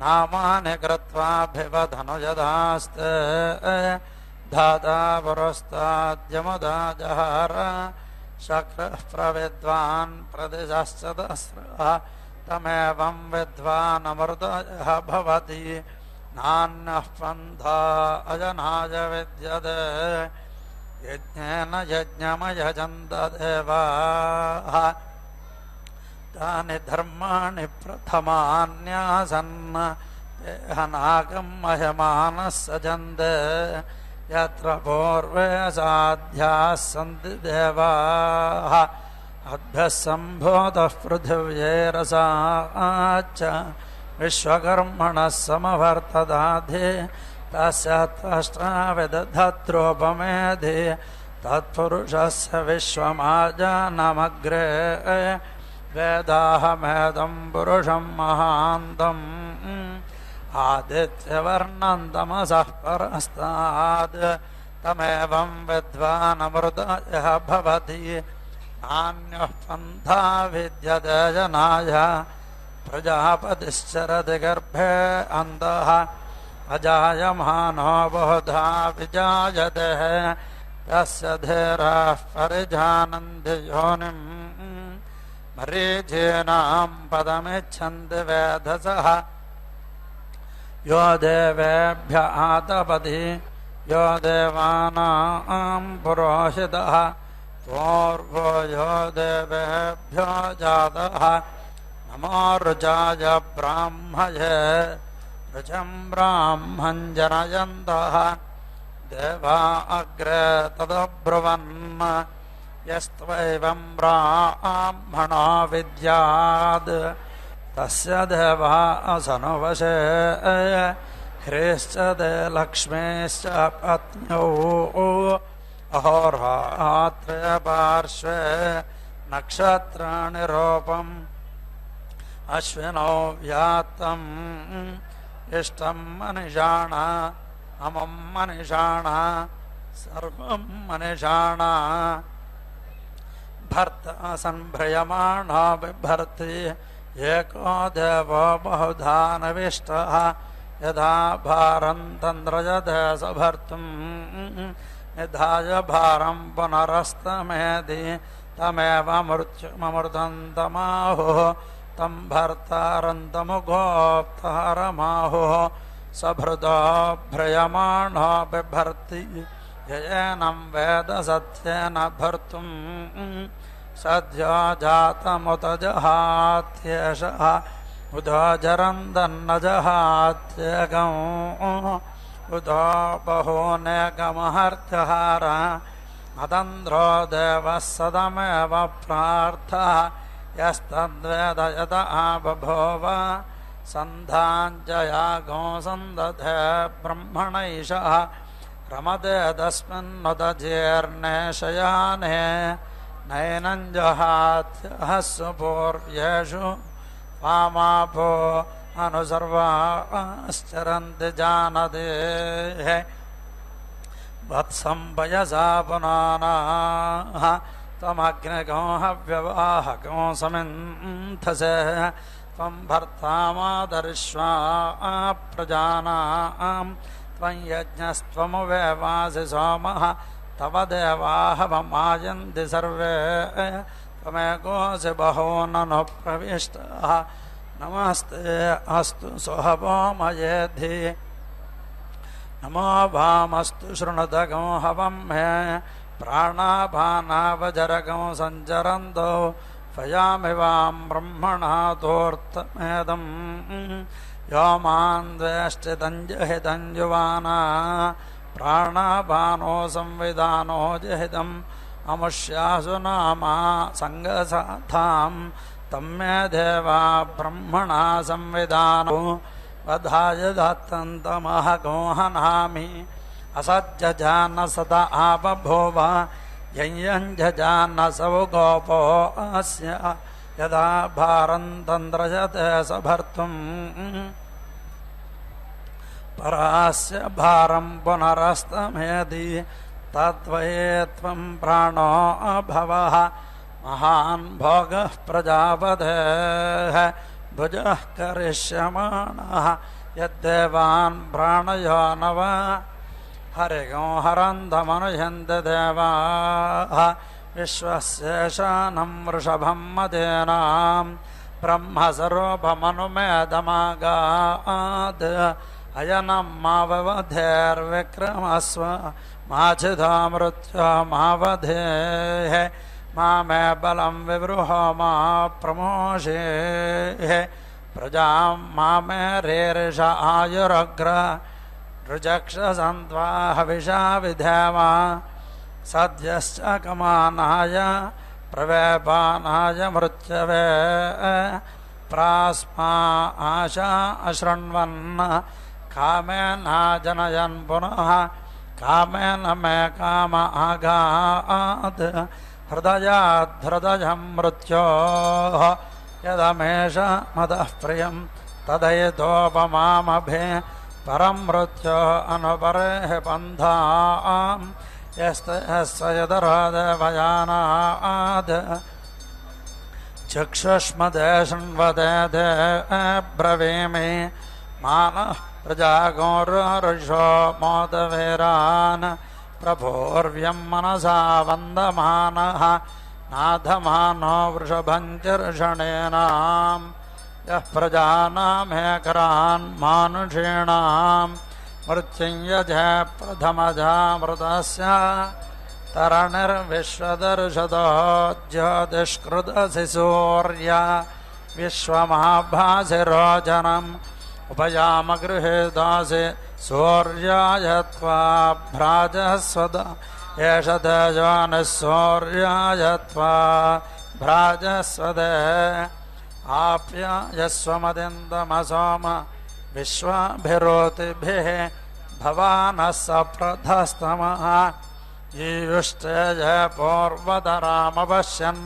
नामानि कृत्वाभिवधनुजदास्ते धाता पुरस्ताद्यमुदा जहार शक्रः प्रविद्वान् प्रदिशश्चतस्रः तमेवं विद्वानमृतयः भवति नान्यः पन्था अजनाय विद्यते यज्ञेन यज्ञमयजन्त देवाः तानि धर्माणि प्रथमान्यासन् देहनागम् मह्यमानः सजन्ते यत्र पूर्वे साध्याः सन्ति देवाः अभ्यः सम्भूतः पृथिव्यैरसाच्च विश्वकर्मणः समवर्तदाधि तस्य त्वष्ट्राविदधत्रोपमेधि तत्पुरुषस्य विश्वमाजानमग्रे वेदाहमेदं पुरुषं महान्तम् आदित्यवर्णं तमसः परस्तात् तमेवं विद्वानमृतयः भवति नान्यः पन्था विद्यते जनाय प्रजापतिश्चरति गर्भे अन्तः अजायमानो बहुधा विजायते तस्य धीराः परिजानन्ति योनिम् मरीचीनां पदमिच्छन्ति वेधसः यो देवेभ्य आतपति यो देवानां पुरोहितः पूर्वो यो देवेभ्यो जातः नमो ऋचाय ब्राह्मये ऋचं ब्राह्मं जनयन्तः देवा अग्रे तदब्रुवन् यस्त्वैवं ब्राह्मणो विद्यात् तस्य देवा असनुवशे ह्रीश्च ते लक्ष्मीश्च पत्न्यौ अहोरात्रे पार्श्वे नक्षत्राणि रूपम् अश्विनौ व्यात्तम् इष्टं मनिषाण अमं मनिषाण सर्वं मनिषाण भर्ता संभ्रयमाणो बिभर्ति एको देवो बहुधा नविष्टः यथा भारं तन्द्रजते सभर्तुं निधाय भारं पुनरस्तमेधि तमेव मृत्युममृतं तमाहुः तं भर्तारन्तमुगोप्तारमाहुः सभृतो भ्रयमाणो बिभर्ति येनं वेद सत्येन भर्तुं सद्यो जातमुत जहात्येषः उदो जरन्दन्न जहात्येकम् उदो बहूनेकमहर्त्यहार अतन्द्रो देवः सदमेव प्रार्थः यस्तद्वेद यत बभूव सन्धाञ्जयागो सन्दधे ब्रह्मणैषः रमते तस्मिन्नुत जीर्णे शयाने नैनं जहात्यः सुपूर्व्येषु वामापो अनुसर्वाश्चरन्ति जानते वत्सं पयसा पुनानाः त्वमग्निगो हव्यवाहको समिन्थसे त्वं भर्तामादर्श्वा प्रजानां त्वं यज्ञस्त्वमुवेवासि सोमः तव देवाः वमायन्ति सर्वे त्वमेकोऽसि बहूननु प्रविष्टः नमस्ते अस्तु सोहवो मयेद्धि नमो वामस्तु शृणुतगो हवं मे प्राणापानावजरगो सञ्चरन्तो भयामि वां ब्रह्मणा तोर्तमेदं यो मां द्वेष्टितं जहितं युवाना प्राणापानो संविधानो जहितम् अमुष्यासु नामा सङ्गसाथां तं मे देवा ब्रह्मणा संविधानो वधाय दत्तन्तमहगो हनामि असज्जजान सत आपभूव यञ्जजानसौ गोपो अस्य यदा भारं तन्द्रजते सभर्तुं परास्य भारं पुनरस्तमेधि तद्वये त्वं प्राणो भवः महान् भोगः प्रजापतेः भुजः करिष्यमाणः यद्देवान् प्राणयो नव हरिगो हरन्तमनुयन्ति देवाः विश्वस्येषानं वृषभं मदेनां ब्रह्मस्वरूपमनुमेदमागात् अयनं मावधेर्विक्रमस्व माचिधा मृत्यो मावधेः मा मे बलं विवृहो मा प्रमोषेः प्रजां मा मे रेरिष आयुरग्र ऋजक्षसन्त्वा हविषा विधेम सद्यश्च कमानाय प्रवेपानाय मृत्यवे प्रास्मा आशा अशृण्वन् कामेन जनयन् पुनः कामेन मे काम आघात् हृदयाद्धृदयं मृत्योः यदमेष मदः प्रियं तदयतोपमामभे परं मृत्योः अनुपरेः पन्थाम् यस्तस्य यदरादेवयानाद् चक्षुष्मदे शृण्वदे ब्रवीमि मानः प्रजागोरुषो मोदवीरान् प्रभोर्व्यं मनसा वन्दमानः नाथमानो वृषभञ्चर्षणेनां यः प्रजानामेकरान् मानुषीणां मृत्युञ्जय प्रथमजामृतस्य तरणिर्विश्वदर्शतो ज्योतिष्कृतसि सूर्य विश्वमाभासिरोचनम् उपयामगृहीतासि सूर्याय त्वा भ्राजस्वद एष तेजोनिः सूर्याय त्वा भ्राजस्वदे आप्यायस्वमदिन्दमसोम विश्वाभिरोतिभिः भवानः सप्रथस्तमः ईयुष्टेज पूर्वतरामपश्यन्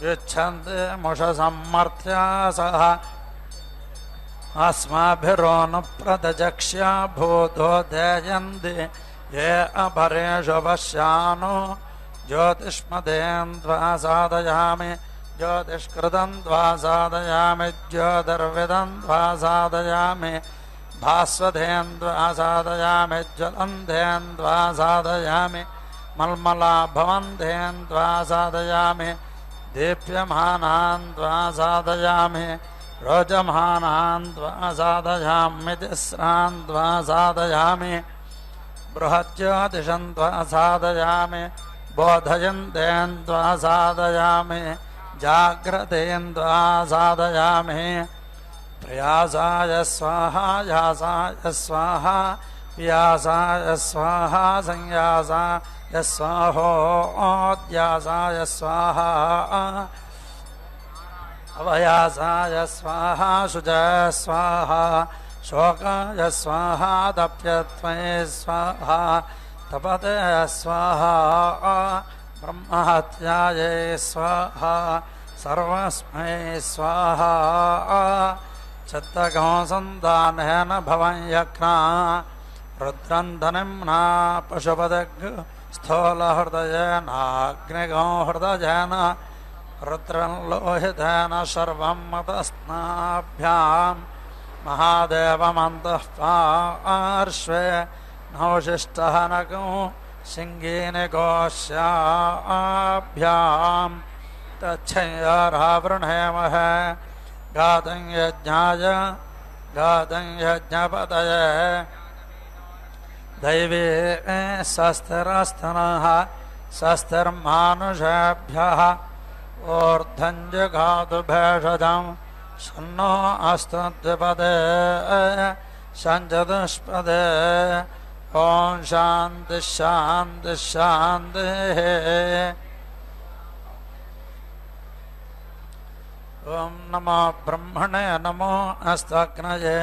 युच्छन्ति मुषसम्मर्त्यासः अस्माभिरोऽनुप्रदजक्ष्या भूतो देयन्ति ये अपरेषु पश्यानो ज्योतिष्मदेन्द्वा साधयामि ज्योतिष्कृतन्द्वा साधयामि ज्योतिर्विदन्द्वा साधयामि भास्वतेन्द्वा साधयामि ज्वलन्तेन्द्वा साधयामि मल्मलाभवन्तेन्द्वा साधयामि दीप्यमानान्द्वा साधयामि रोचमानान्द्वा साधयामि तिस्रान्द्वा साधयामि बृहज्योतिषन्त्वा साधयामि बोधयन्तेन्द्वा साधयामि जाग्रतेन्द्वा साधयामि प्रयासाय स्वाहा यासाय स्वाहा व्यासाय स्वाहा संयासाय स्वाहोऽध्यासाय स्वाहा अवयासाय स्वाहा शुचय स्वाहा शोकाय स्वाहा तप्यत्वे स्वाहा तपते स्वाहा ब्रह्महत्यायै स्वाहा सर्वस्मै स्वाहा चित्तगोसन्तानेन भवं यज्ञा रुद्रं धनिम्ना पशुपदग् स्थूलहृदयेनाग्निगो हृदयेन रुद्रं लोहितेन सर्वं मतस्नाभ्यां महादेवमन्तः पार्श्वे नौशिष्टः नगो सिंहीनि गोस्याभ्यां तच्छय्यारावृणेमहे गातं यज्ञाय गातं यज्ञपतये दैवे शस्त्रस्तनः शस्त्रमानुषेभ्यः ऊर्ध्वं जगातु भेषजं शन्नो अस्तु द्विपदे शञ्चतुष्पदे ॐ शान्ति शान्ति शान्तिः ॐ नमो ब्रह्मणे नमो अस्तग्नये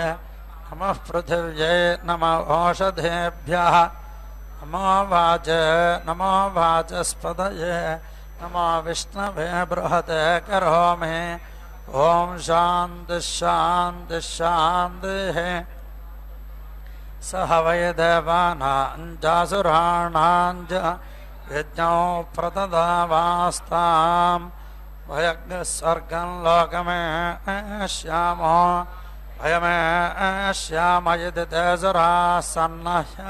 नमः पृथिव्यै नमो ओषधेभ्यः नमो वाचे नमो वाचस्पतये नमो विष्णवे बृहते करोमि ॐ शान्ति शान्ति शान्तिः सह वै देवानां जासुराणां च यज्ञौ प्रतदावास्ताम् वयज्ञस्वर्गं लोकमेष्यामो वयमेष्याम यदि ते सुराः सन्नह्य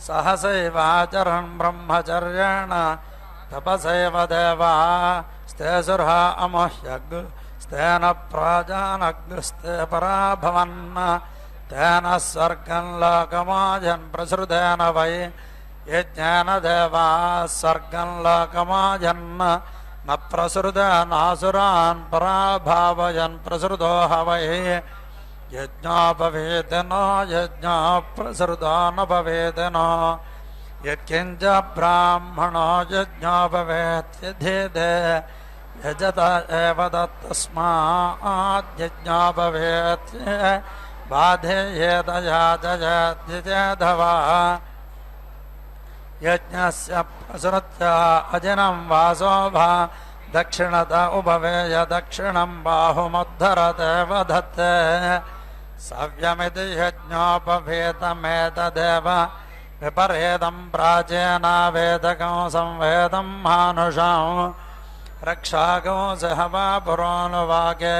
सहसैवाचरन् ब्रह्मचर्येण तपसैव देवा स्ते सुरः अमुह्यग् स्तेन प्राजानग्स्ते परा भवन् तेन स्वर्गं लोकमाजन् प्रसृतेन वै यज्ञेन देवाः स्वर्गं लोकमाजन् न प्रसृतेनासुरान् पराभावयन् प्रसृतो हवै यज्ञोपवेदनो यज्ञो प्रसृतो न भवेदनो यत्किञ्च ब्राह्मणो यज्ञोपवेत्यधीते यजत एव तस्माद्यज्ञोपवेत्य बाधेयेदयाजयद्यजेधवा यज्ञस्य प्रसृत्य अजिनं वासो भा दक्षिणत उपवेय दक्षिणं बाहुमुद्धरते वधत्ते सव्यमिति यज्ञोपवेतमेतदेव विपरेदं प्राचीनावेदकं संवेदं मानुषं रक्षागो सहवा पुरोनुवाके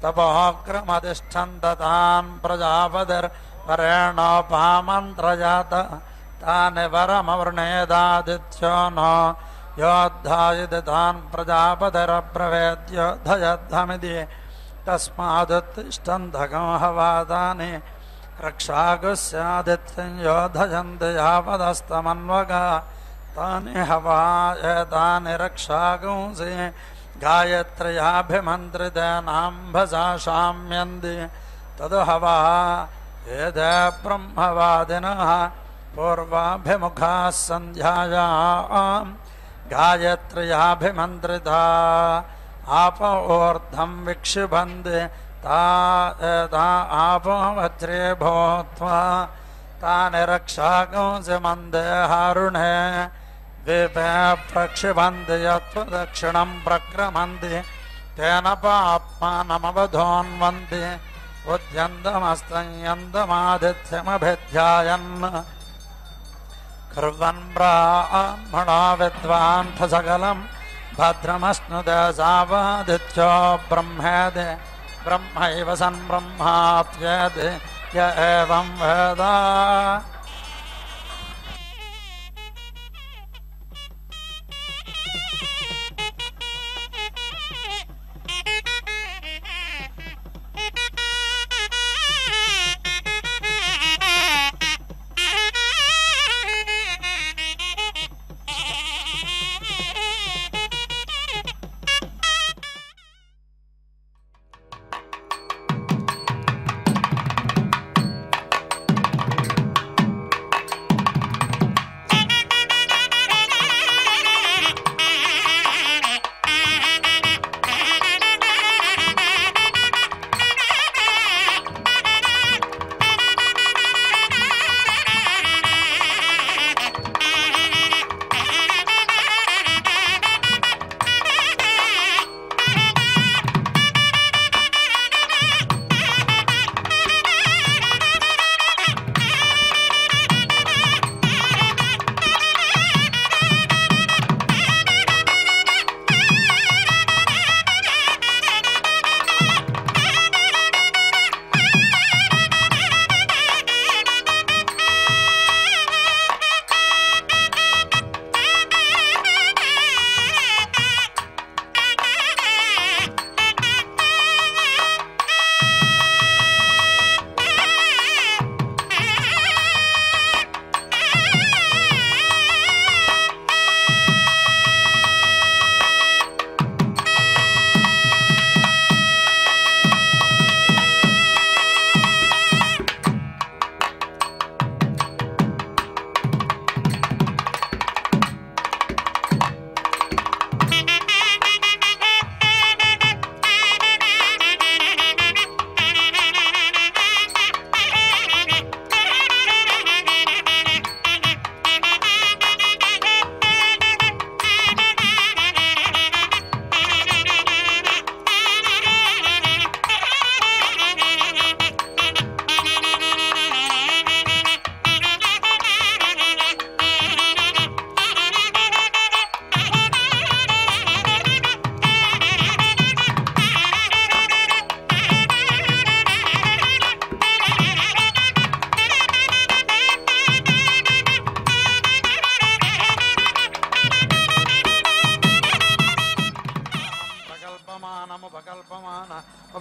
तपोक्रमतिष्ठन्ततान् प्रजापतिर्वरेणोपामन्त्रजात तानि वरमवृणेदादित्यो नो योद्धायिति तान् प्रजापतिरब्रवेद्योद्धयद्धमिति तस्मादुत्तिष्ठन्तकं हवातानि रक्षागुस्यादित्यं योद्धयन्ति यावदस्तमन्वगा तानि हवा एतानि रक्षागुंसि गायत्र्याभिमन्त्रितेनाम्भसा शाम्यन्ति तदु हवा एते ब्रह्मवादिनः पूर्वाभिमुखाः सन्ध्यायां गायत्र्याभिमन्त्रिता आपओर्ध्वं विक्षिपन्ति ता आपो वज्रे भूत्वा तानि रक्षागुंसि मन्देहारुणे द्वीपे प्रक्षिपन्ति यत्त्वदक्षिणं प्रक्रमन्ति तेन पाप्मानमवधोन्वन्ति उद्यन्तमस्तयन्तमादित्यमभिध्यायन् कुर्वन् ब्राह्मणो विद्वान् सकलं भद्रमश्नुते सावादित्यो ब्रह्मेति ब्रह्मैव सन् ब्रह्माप्येति य एवं वेद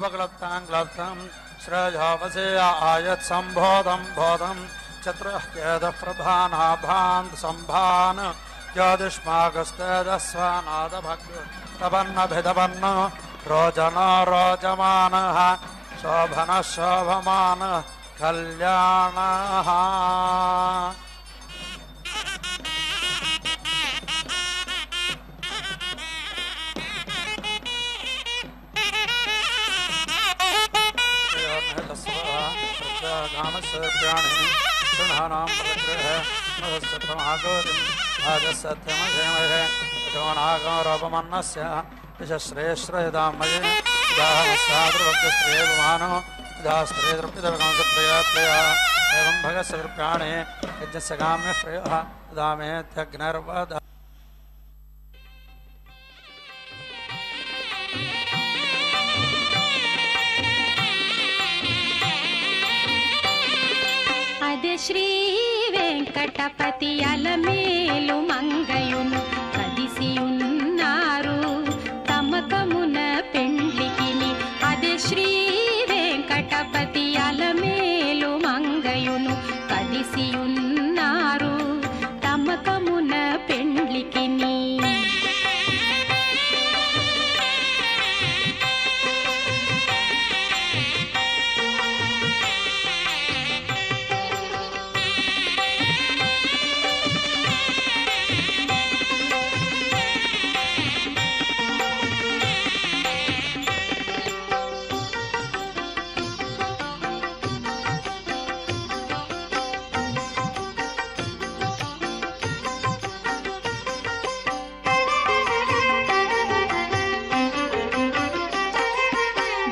उपक्लप्तां क्लप्तं श्रेयोपसे आयत् सम्बोधं बोधं चतुरः केदः प्रधानाभान् सम्भान् ज्योतिष्मागस्तेजस्वानादभग्तपन्नभिदपन्न रोजनो रोजमानः शोभनः शोभमानः कल्याणः गामस्प्राणे शृणानां प्रग्रह मधुसत्तमागोरिं राजसत्यमधेमहे यजोनागौरवमन्नस्य यशश्रेयश्रयदामये इदाहमस्याद्रवग्रस्त्रेयमानो इदास्त्रेद्रपितवंशत्रयात्रया एवं भगस्य प्राणे यज्ञस्य काम्यश्रेयः इदामेत्यग्निर्वद అదే శ్రీ వెంకటపతి అలమేలు మంగయును కదిసియున్నారు తమకమున పెండ్లికిని. అదే శ్రీ వెంకటపతి అలమేలు మంగయును కదిసియున్నారు తమకమున పెండ్లికిని.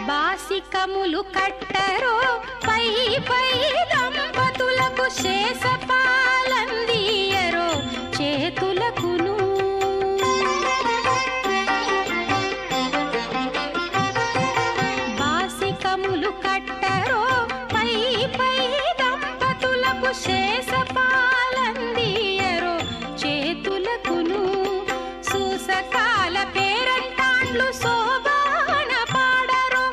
బాసికములు కట్టరో పై పై దంపతులకు శేషపాలందియరో చేతులకును. బాసికములు కట్టరో పై పై దంపతులకు శేషపాలందియరో చేతులకును. సూసకాల పేరంటాండ్లు శోభాన పాడరో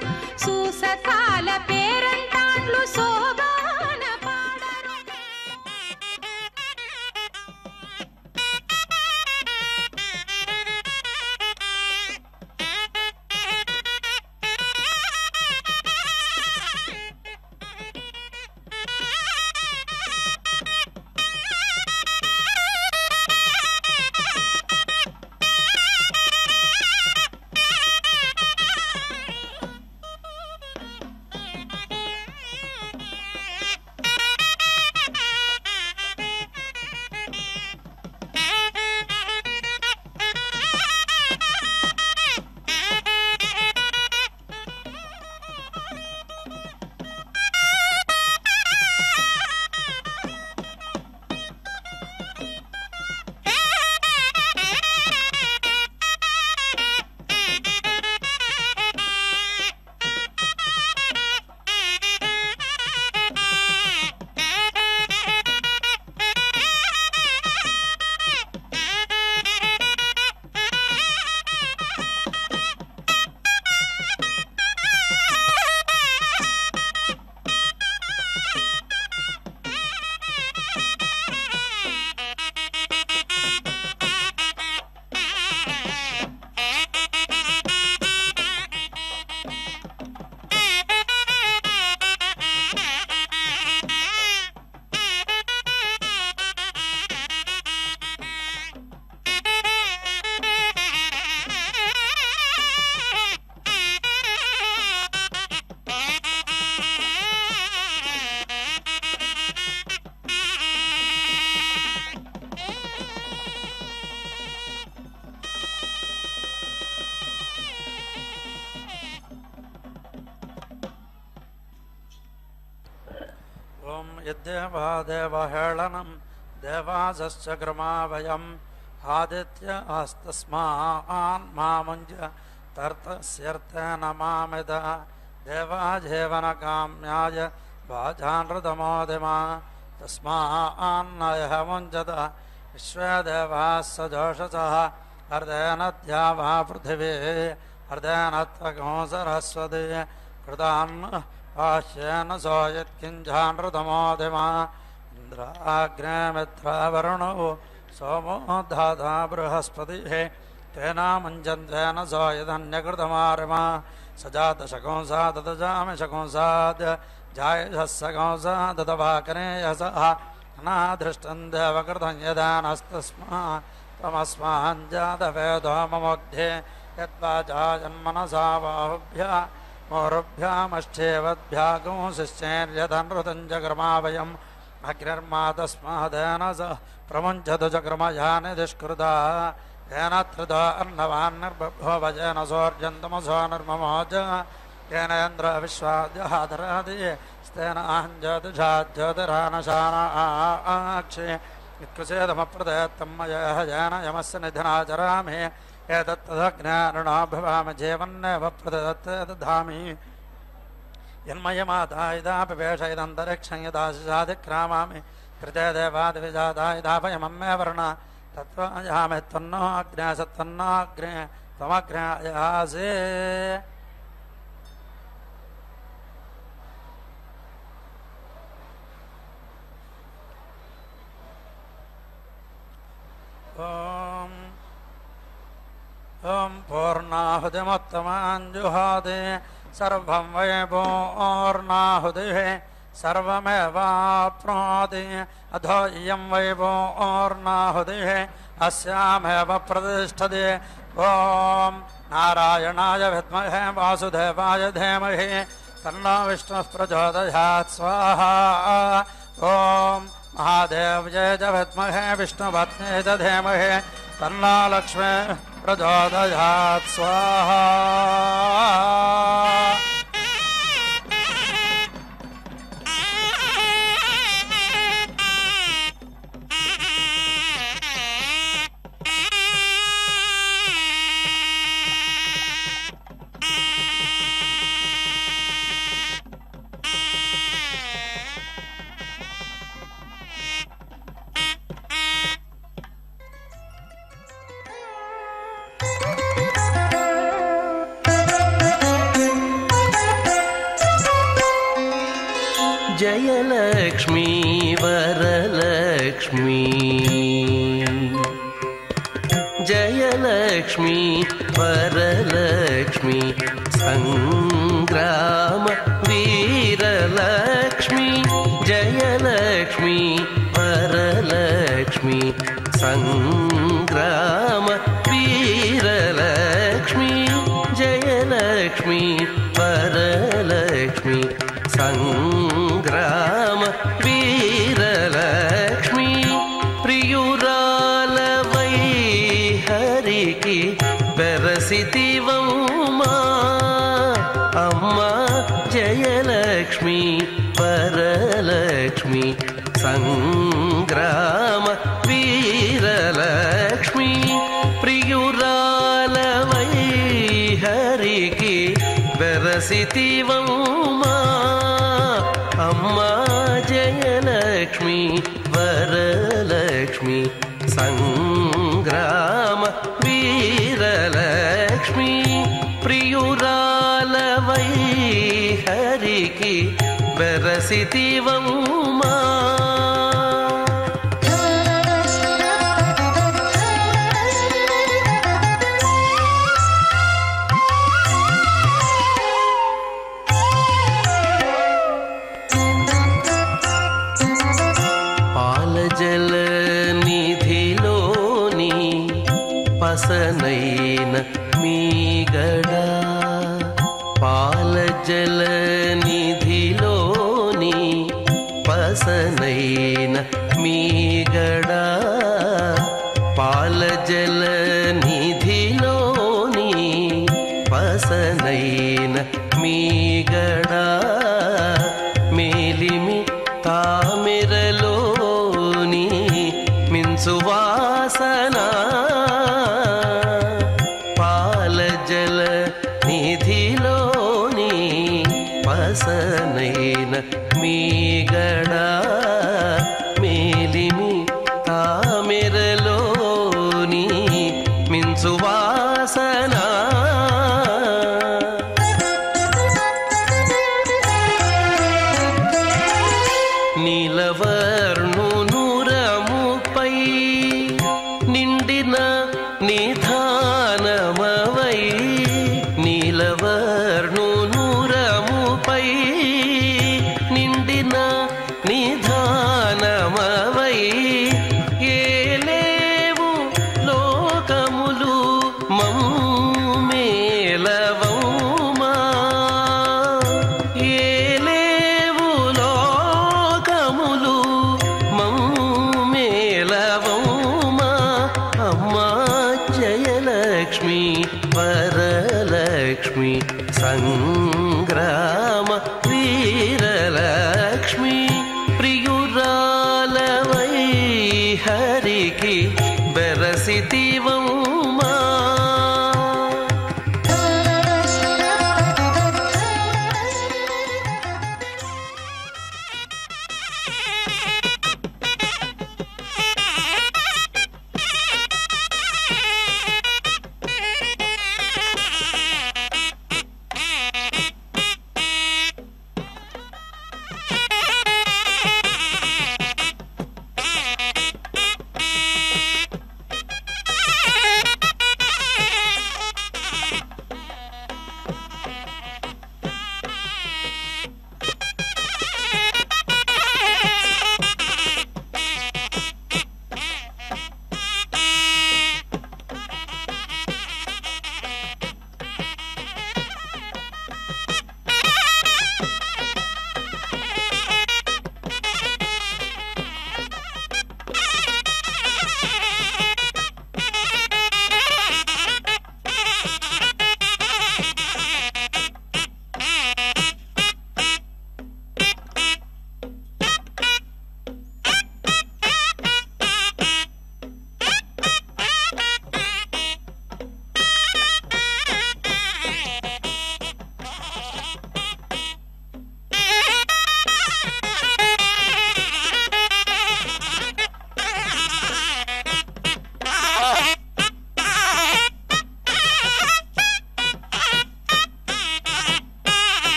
సూసకాల పేరంటాండ్లు శోభాన పాడరో. ओम यद्देवा देवहेळनं देवासश्च ग्रमावयम् आदित्य आस्तस्मान् मामुञ्ज तर्तस्यर्तेन मामिद देवाजेवनकाम्याय वाजानृतमोदिमा तस्मान्नयः मुञ्जत विश्वे देवाः सजोषसः अर्धेन द्यावा पृथिवी अर्धेन त्वगो सरस्वती कृतान् पाश्येन सो यत्किञ्चानृतमोदिमा इन्द्राग्ने मित्रावरुणो सोमो धाता बृहस्पतिः तेना मुञ्जन्तेन सो यदन्यकृतमारिमा सजातशकंसा ददजामि शकंसाद् जायशः सकंसा ददवाकने यशः अनाधृष्टं देवकृतं यदानस्तस्मा त्वमस्माञ्जातवेदो ममोग्धे यद्वाचा जन्मनसा बाहुभ्यः मोरुभ्यामश्चेवद्भ्यागुंशिश्चेर्यदनृतं चक्रमावयम् अग्निर्मा तस्मादेन स प्रमुञ्चतु चक्रमयानि दुष्कृता येन त्रितो अर्णवान्निर्बभो वजेन सोऽर्जन्तमसो निर्ममोच येन इन्द्र विश्वाद्यहाधरादि स्तेन अहञ्ज्योतिषा ज्योतिरानशानाक्षि इत्कुसेदमप्रदत्तं मयः येन यमस्य निधनाचरामि एतत्तदग्न्यारुणो भवामि जीवन्नेव प्रदत्तदधामि यन्मयमाता यदापि वेषयदन्तरिक्षं यदाशिषाधिक्रामामि कृते देवादिविजाता यदापयमम्मे वर्ण तत्त्वायामि त्वन्नो अग्ने सत्तन्नो अग्ने त्वमग्ने अयासि ॐ पूर्णाहुतिमुत्तमाञ्जुहोति सर्वं वै पूर्णाहुतिः सर्वमेवाप्नोति अधो इयं वै पूर्णाहुतिः अस्यामेव प्रतिष्ठति ॐ नारायणाय विद्महे वासुदेवाय धीमहि तन्नो विष्णुः प्रचोदयात् स्वाहा ॐ महादेव्यै च विद्महे विष्णुपत्न्यै च धीमहि तन्नो लक्ष्मी प्रचोदयात् स्वाहा जयलक्ष्मी वरलक्ष्मी जयलक्ष्मी वरलक्ष्मी संग्राम वीरलक्ष्मी जयलक्ष्मी वरलक्ष्मी संग्राम वीरलक्ष्मी जयलक्ष्मी वरलक्ष्मी संग्राम वीरलक्ष्मी प्रियुरालवै हरिकी बेरसितिवम्मा अम्मा जयलक्ष्मी वरलक्ष्मी संग्राम वीरलक्ष्मी प्रियुरालवै हरिकी बेरसितिवम्मा अम्मा जयलक्ष्मी वरलक्ष्मी संग्राम वीरलक्ष्मी प्रियुरालवै हरिकी बेरसितिवम्मा पसनैन मीगडा पालजल निधिलोनी पसनैन मीगडा पालजल निधिलोनी पसनैन मीगडा मेलिमि तामिरलोनी मिन्सुवासना पसनैन मीगडा मेलिमि तामिरलोनी मिन्सुवासना నిధానమవై నీలవర్ణునురముపై నిండిన నిధానమవై ఏలేవు లోకములు మమ్మేలవౌమా ఏలేవు లోకములు మమ్మేలవౌమా అమ్మా జయలక్ష్మి వరలక్ష్మి సంగ